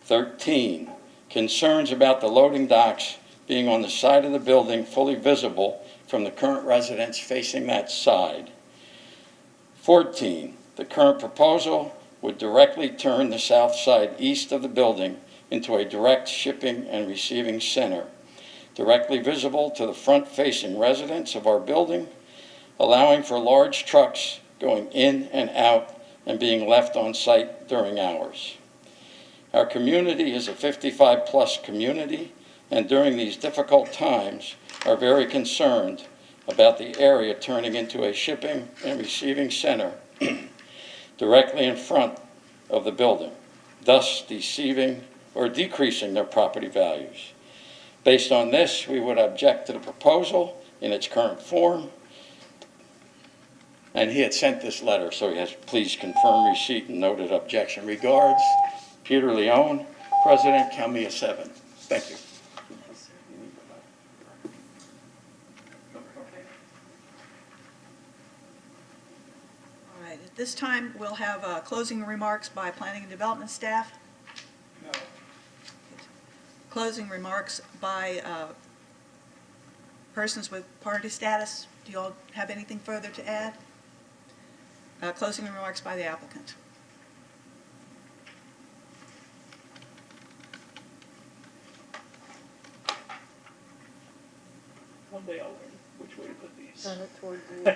13, concerns about the loading docks being on the side of the building fully visible from the current residents facing that side. 14, the current proposal would directly turn the south side east of the building into a direct shipping and receiving center, directly visible to the front-facing residents of our building, allowing for large trucks going in and out and being left on site during hours. Our community is a 55-plus community, and during these difficult times are very concerned about the area turning into a shipping and receiving center directly in front of the building, thus deceiving or decreasing their property values. Based on this, we would object to the proposal in its current form. And he had sent this letter, so he has please confirm receipt and noted objection. Regards, Peter Leone, President, Calmia 7. Thank you. All right, at this time, we'll have closing remarks by Planning and Development staff. No. Closing remarks by persons with party status. Do you all have anything further to add? Closing remarks by the applicant. One day I'll learn which way to put these. Turn it toward you.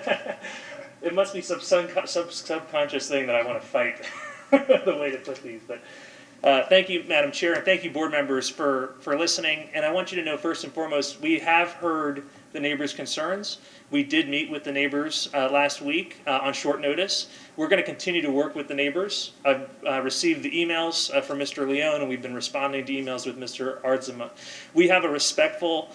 It must be some subconscious thing that I want to fight the way to put these. But thank you, Madam Chair, and thank you, board members, for listening. And I want you to know, first and foremost, we have heard the neighbors' concerns. We did meet with the neighbors last week on short notice. We're going to continue to work with the neighbors. I've received the emails from Mr. Leone, and we've been responding to emails with Mr. Ardzema. We have a respectful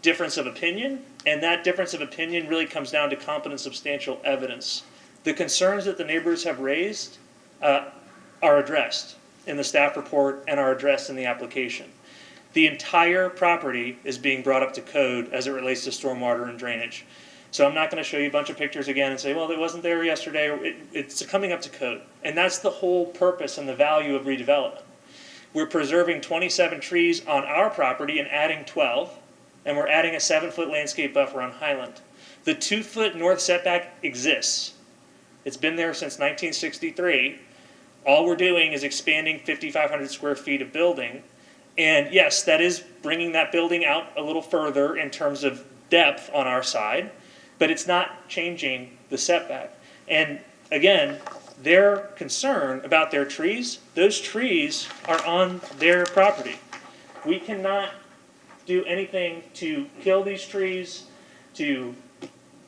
difference of opinion, and that difference of opinion really comes down to competent substantial evidence. The concerns that the neighbors have raised are addressed in the staff report and are addressed in the application. The entire property is being brought up to code as it relates to stormwater and drainage. So I'm not going to show you a bunch of pictures again and say, well, it wasn't there yesterday. It's coming up to code. And that's the whole purpose and the value of redevelopment. we're preserving 27 trees on our property and adding 12, and we're adding a 7-foot landscape buffer on Highland. The 2-foot north setback exists. It's been there since 1963. All we're doing is expanding 5,500 square feet of building. And yes, that is bringing that building out a little further in terms of depth on our side, but it's not changing the setback. And again, their concern about their trees, those trees are on their property. We cannot do anything to kill these trees, to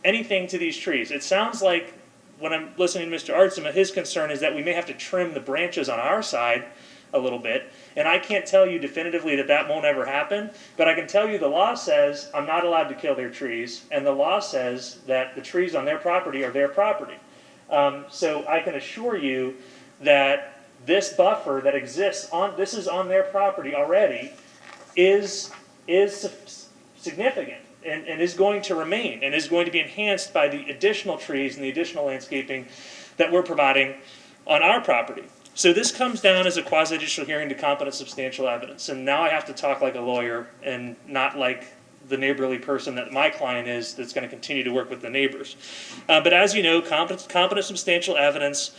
anything to these trees. It sounds like, when I'm listening to Mr. Artsema, his concern is that we may have to trim the branches on our side a little bit. And I can't tell you definitively that that won't ever happen, but I can tell you the law says I'm not allowed to kill their trees, and the law says that the trees on their property are their property. So I can assure you that this buffer that exists this is on their property already, is significant and is going to remain and is going to be enhanced by the additional trees and the additional landscaping that we're providing on our property. So this comes down as a quasi-judicial hearing to competent substantial evidence. And now I have to talk like a lawyer and not like the neighborly person that my client is that's going to continue to work with the neighbors. But as you know, competent substantial evidence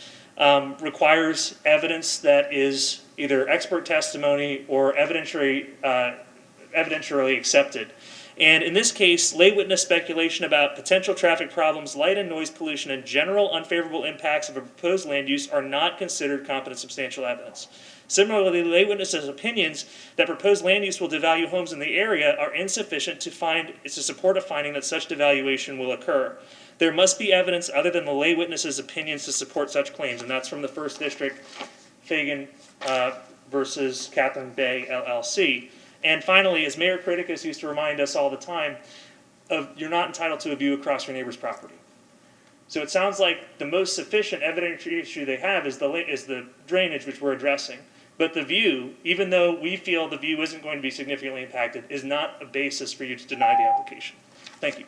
requires evidence that is either expert testimony or evidentially accepted. And in this case, lay witness speculation about potential traffic problems, light and noise pollution, and general unfavorable impacts of a proposed land use are not considered competent substantial evidence. Similarly, lay witnesses' opinions that proposed land use will devalue homes in the area are insufficient to support a finding that such devaluation will occur. There must be evidence other than the lay witnesses' opinions to support such claims, and that's from the 1st District, Fagan versus Catherine Bay, LLC. And finally, as Mayor Criticus used to remind us all the time, you're not entitled to a view across your neighbor's property. So it sounds like the most sufficient evidentiary issue they have is the drainage, which we're addressing. But the view, even though we feel the view isn't going to be significantly impacted, is not a basis for you to deny the application. Thank you.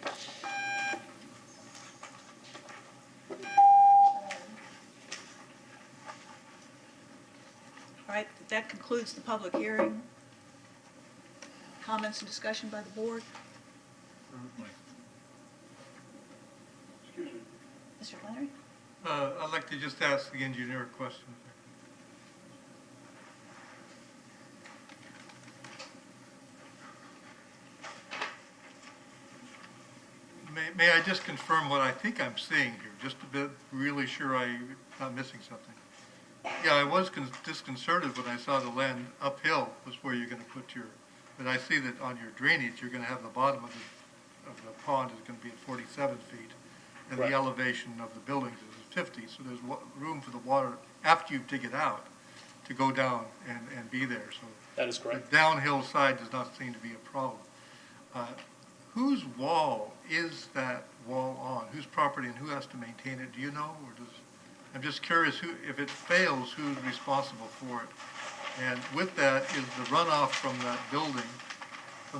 All right, that concludes the public hearing. Comments and discussion by the board? Excuse me. Mr. Flannery? I'd like to just ask the engineer a question. May I just confirm what I think I'm seeing here, just a bit, really sure I'm not missing something. Yeah, I was disconcerted when I saw the land uphill was where you're going to put your, but I see that on your drainage, you're going to have the bottom of the pond is going to be at 47 feet, and Right. the elevation of the buildings is 50, so there's room for the water, after you dig it out, to go down and be there. So That is correct. the downhill side does not seem to be a problem. Whose wall is that wall on? Whose property, and who has to maintain it? Do you know, or does? I'm just curious, if it fails, who's responsible for it? And with that, is the runoff from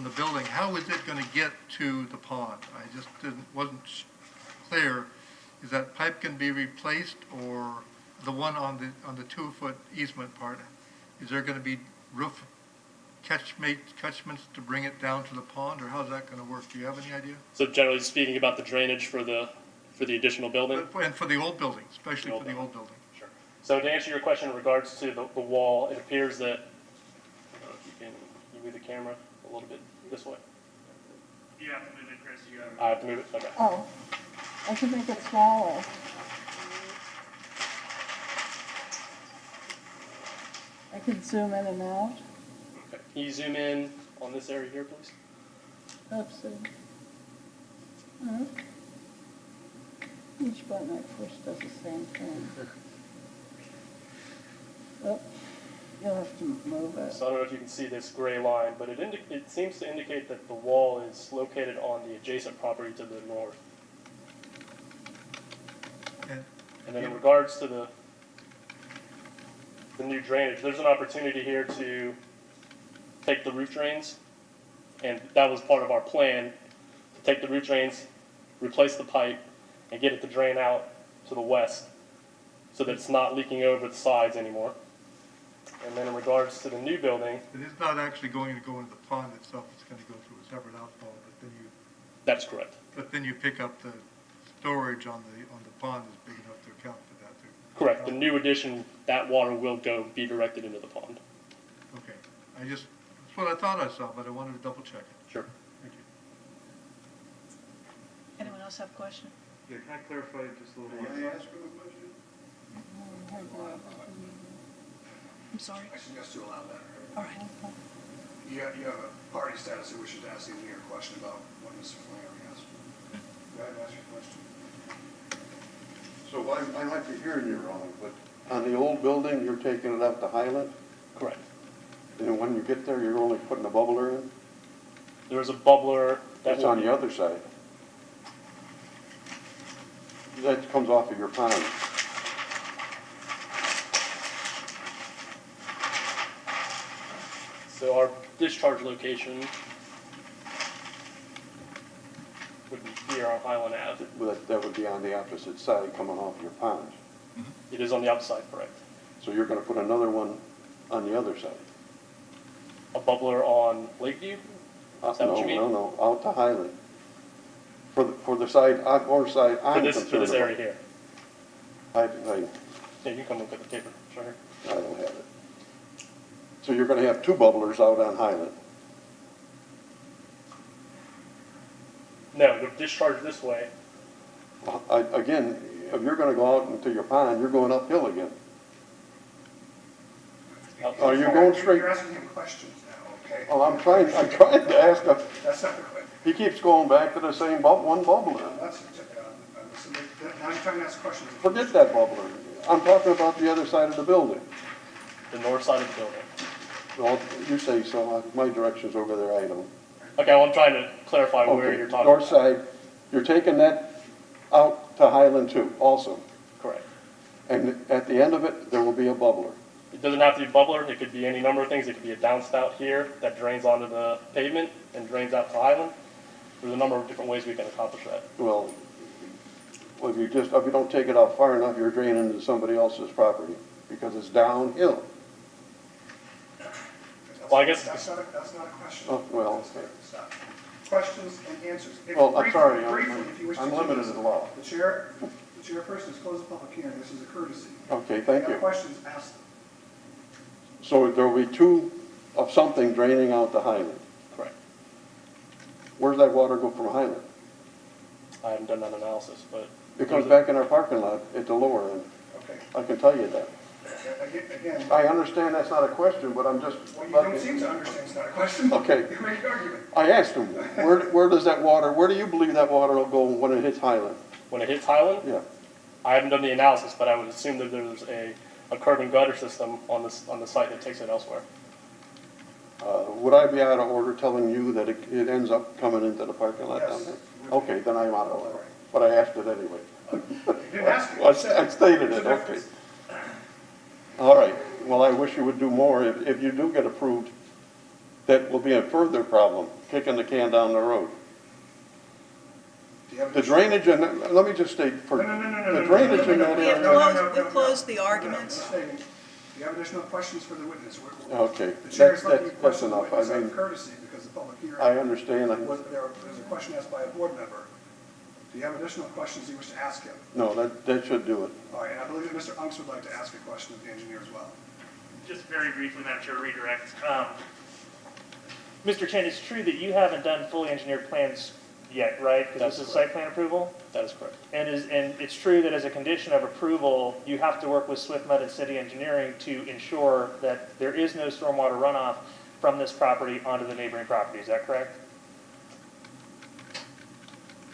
the building, how is it going to get to the pond? I just wasn't clear. Is that pipe can be replaced, or the one on the 2-foot easement part? Is there going to be roof catchments to bring it down to the pond, or how's that going to work? Do you have any idea? So generally speaking about the drainage for the additional building? And for the old building, especially for the old building. Sure. So to answer your question in regards to the wall, it appears that, I don't know if you move the camera a little bit this way. You have to move it, Chris. I have to move it? Okay. Oh, I can make it smaller. I can zoom in and out. Okay. Can you zoom in on this area here, please? Oopsie. Huh? Each button I push does the same thing. Oh, you'll have to move it. So I don't know if you can see this gray line, but it seems to indicate that the wall is located on the adjacent property to the north. And then in regards to the new drainage, there's an opportunity here to take the roof drains, and that was part of our plan, to take the roof drains, replace the pipe, and get it to drain out to the west so that it's not leaking over the sides anymore. And then in regards to the new building, It is not actually going to go into the pond itself, it's going to go through a separate outfall, that is correct. but then you pick up the storage on the pond is big enough to account for that too. Correct. The new addition, that water will be directed into the pond. Okay, that's what I thought I saw, but I wanted to double check it. Sure. Thank you. Anyone else have a question? Yeah, can I clarify just a little more? May I ask him a question? I'm sorry. I suggest you allow that. All right. You have a party status that wishes to ask the engineer a question about what Mr. Flannery asked. Go ahead and ask your question. So I might be hearing you wrong, but on the old building, you're taking it out to Highland? Correct. And when you get there, you're only putting a bubbler in? There's a bubbler That's on the other side. That comes off of your pond. So our discharge location would be here on Highland Ave. That would be on the opposite side coming off your pond. It is on the outside, correct. So you're gonna put another one on the other side? A bubbler on Lakeview? Is that what you mean? No, out to Highland. For the side, or side I'm concerned For this area about. here. Yeah, you can come look at the paper, sure. I don't have it. So you're gonna have two bubblers out on Highland? No, the discharge this way. Again, if you're gonna go out into your pond, you're going uphill again. Are you going straight? You're asking him questions now, okay? Well, I'm trying to ask him. That's not the question. He keeps going back to the same one bubbler. Now you're trying to ask questions. Forget that bubbler. I'm talking about the other side of the building. The north side of the building. Well, you say so. My direction's over there, I don't. Okay, well, I'm trying to clarify where Okay, you're talking north about. side, you're taking that out to Highland too, also. Correct. And at the end of it, there will be a bubbler. It doesn't have to be a bubbler, it could be any number of things. It could be a downspout here that drains onto the pavement and drains out to Highland. There's a number of different ways we can accomplish that. Well, if you don't take it out far enough, you're draining into somebody else's property because it's downhill. Well, I guess. That's not a question. Oh, well, okay. Stop. Questions and answers. Well, I'm sorry, Briefly, if you wish to I'm do limited this. in law. The chairperson has closed the public hearing. This is a courtesy. Okay, thank If you you. have questions, ask them. So there will be two of something draining out to Highland. Correct. Where's that water go from Highland? I haven't done that analysis, but. It comes back in our parking lot at the lower end. Okay. I can tell you that. Again, I understand that's not a question, but I'm just. well, you don't seem to understand it's not a question. Okay. You make an argument. I asked him, where does that water, where do you believe that water will go when it hits Highland? When it hits Highland? Yeah. I haven't done the analysis, but I would assume that there's a curb and gutter system on the site that takes it elsewhere. Would I be out of order telling you that it ends up coming into the parking lot down Yes. there? Okay, then I'm out of order, but I asked it anyway. You didn't ask it. I stated There's it, a okay. difference. All right, well, I wish you would do more. If you do get approved, that will be a further problem, kicking the can down the road. Do you have The drainage, and let me just state, for No, the drainage in that We have area. we've closed the arguments. Do you have additional questions for the witness? Okay, The chair is letting you that's question the enough. witness I out of mean, courtesy because the public hearing. I understand. There's a question asked by a board member. Do you have additional questions you wish to ask him? No, that should do it. All right, and I believe that Mr. Unks would like to ask a question of the engineer as well. Just very briefly, Madam Chair, redirect. Mr. Chen, it's true that you haven't done fully engineered plans yet, right? Because this is site plan approval? That is correct. And it's true that as a condition of approval, you have to work with Swift Mud and City Engineering to ensure that there is no stormwater runoff from this property onto the neighboring property. Is that correct?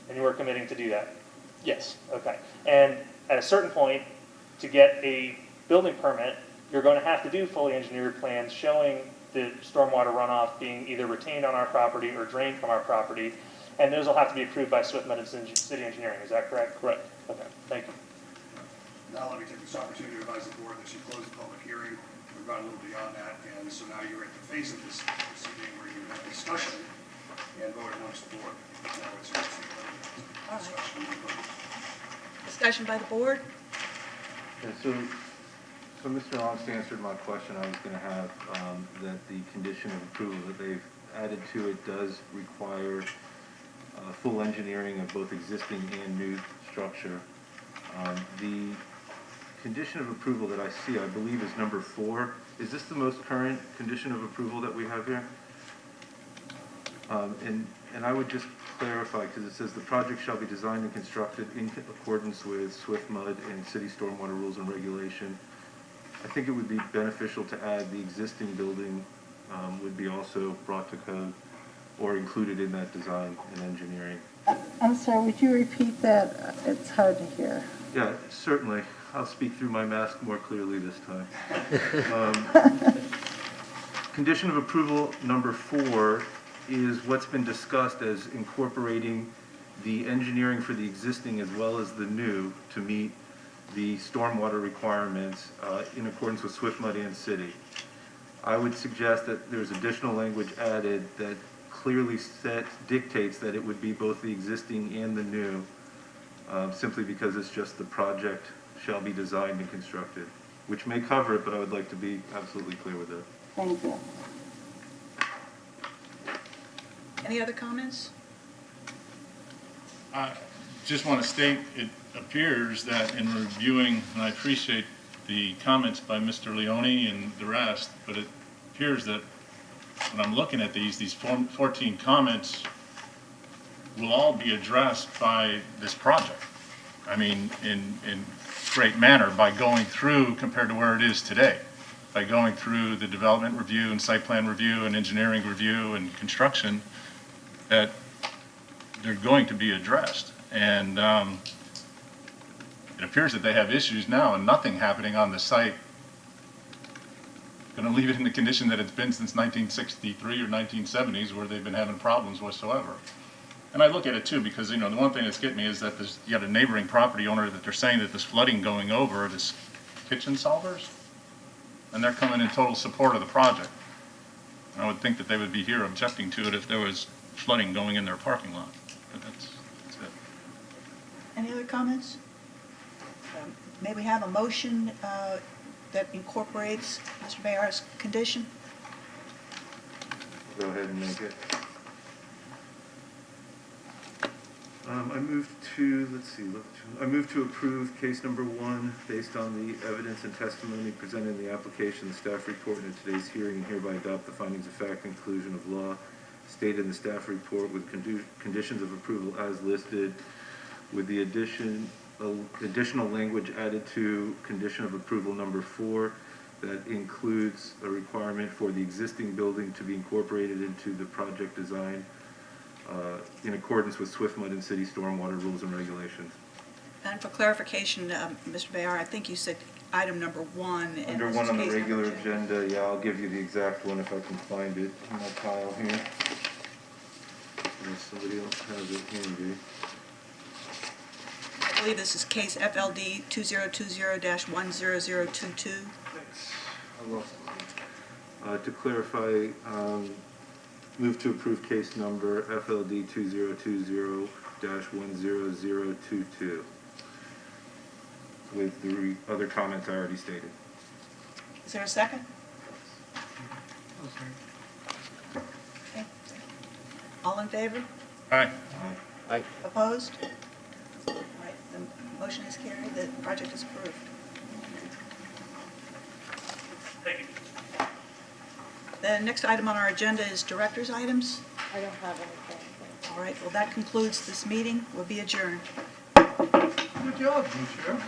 And you are committing to do that? Yes. Okay. And at a certain point, to get a building permit, you're going to have to do fully engineered plans showing the stormwater runoff being either retained on our property or drained from our property, and those will have to be approved by Swift Mud and City Engineering. Is that correct? Correct. Okay, thank you. Now let me take this opportunity to advise the board that she closed the public hearing. We've gone a little beyond that, and so now you're at the phase of this proceeding where you have discussion and vote amongst the board. Now it's your discussion. Discussion by the board? And so, So Mr. Longst answered my question. I was going to have that the condition of approval that they've added to it does require full engineering of both existing and new structure. The condition of approval that I see, I believe, is number 4. Is this the most current condition of approval that we have here? And I would just clarify, because it says the project shall be designed and constructed in accordance with Swift Mud and city stormwater rules and regulation. I think it would be beneficial to add the existing building would be also brought to code or included in that design and engineering. I'm sorry, would you repeat that? It's hard to hear. Yeah, certainly. I'll speak through my mask more clearly this time. Condition of approval number 4 is what's been discussed as incorporating the engineering for the existing as well as the new to meet the stormwater requirements in accordance with Swift Mud and City. I would suggest that there's additional language added that clearly dictates that it would be both the existing and the new, simply because it's just the project shall be designed and constructed, which may cover it, but I would like to be absolutely clear with it. Thank you. Any other comments? I just want to state, it appears that in reviewing, and I appreciate the comments by Mr. Leone and the rest, but it appears that when I'm looking at these 14 comments will all be addressed by this project. I mean, in great manner by going through compared to where it is today, by going through the development review and site plan review and engineering review and construction, that they're going to be addressed. And it appears that they have issues now and nothing happening on the site. Going to leave it in the condition that it's been since 1963 or 1970s, where they've been having problems whatsoever. And I look at it too, because, you know, the one thing that's getting me is that you got a neighboring property owner that they're saying that there's flooding going over this kitchen solvers, and they're coming in total support of the project. And I would think that they would be here objecting to it if there was flooding going in their parking lot. But that's it. Any other comments? May we have a motion that incorporates Mr. Bayard's condition? Go ahead and make it. I move to, I move to approve case number 1 based on the evidence and testimony presented in the application, the staff report, and in today's hearing, and hereby adopt the findings of fact and conclusion of law stated in the staff report with conditions of approval as listed, with the additional language added to condition of approval number 4 that includes a requirement for the existing building to be incorporated into the project design in accordance with Swift Mud and City stormwater rules and regulations. And for clarification, Mr. Bayard, I think you said item number 1. and Under this 1 is on the case number regular 2. agenda, yeah, I'll give you the exact one if I can find it in my pile here. Unless somebody else has it handy. I believe this is case FLD 2020-10022. I lost it. To clarify, move to approve case number FLD 2020-10022 with the other comments I already stated. Is there a second? Okay. All in favor? Aye. Aye. Opposed? All right, the motion is carried, the project is approved. Thank you. The next item on our agenda is director's items. I don't have anything. All right, well, that concludes this meeting. We'll be adjourned. Good job, Blue Chair.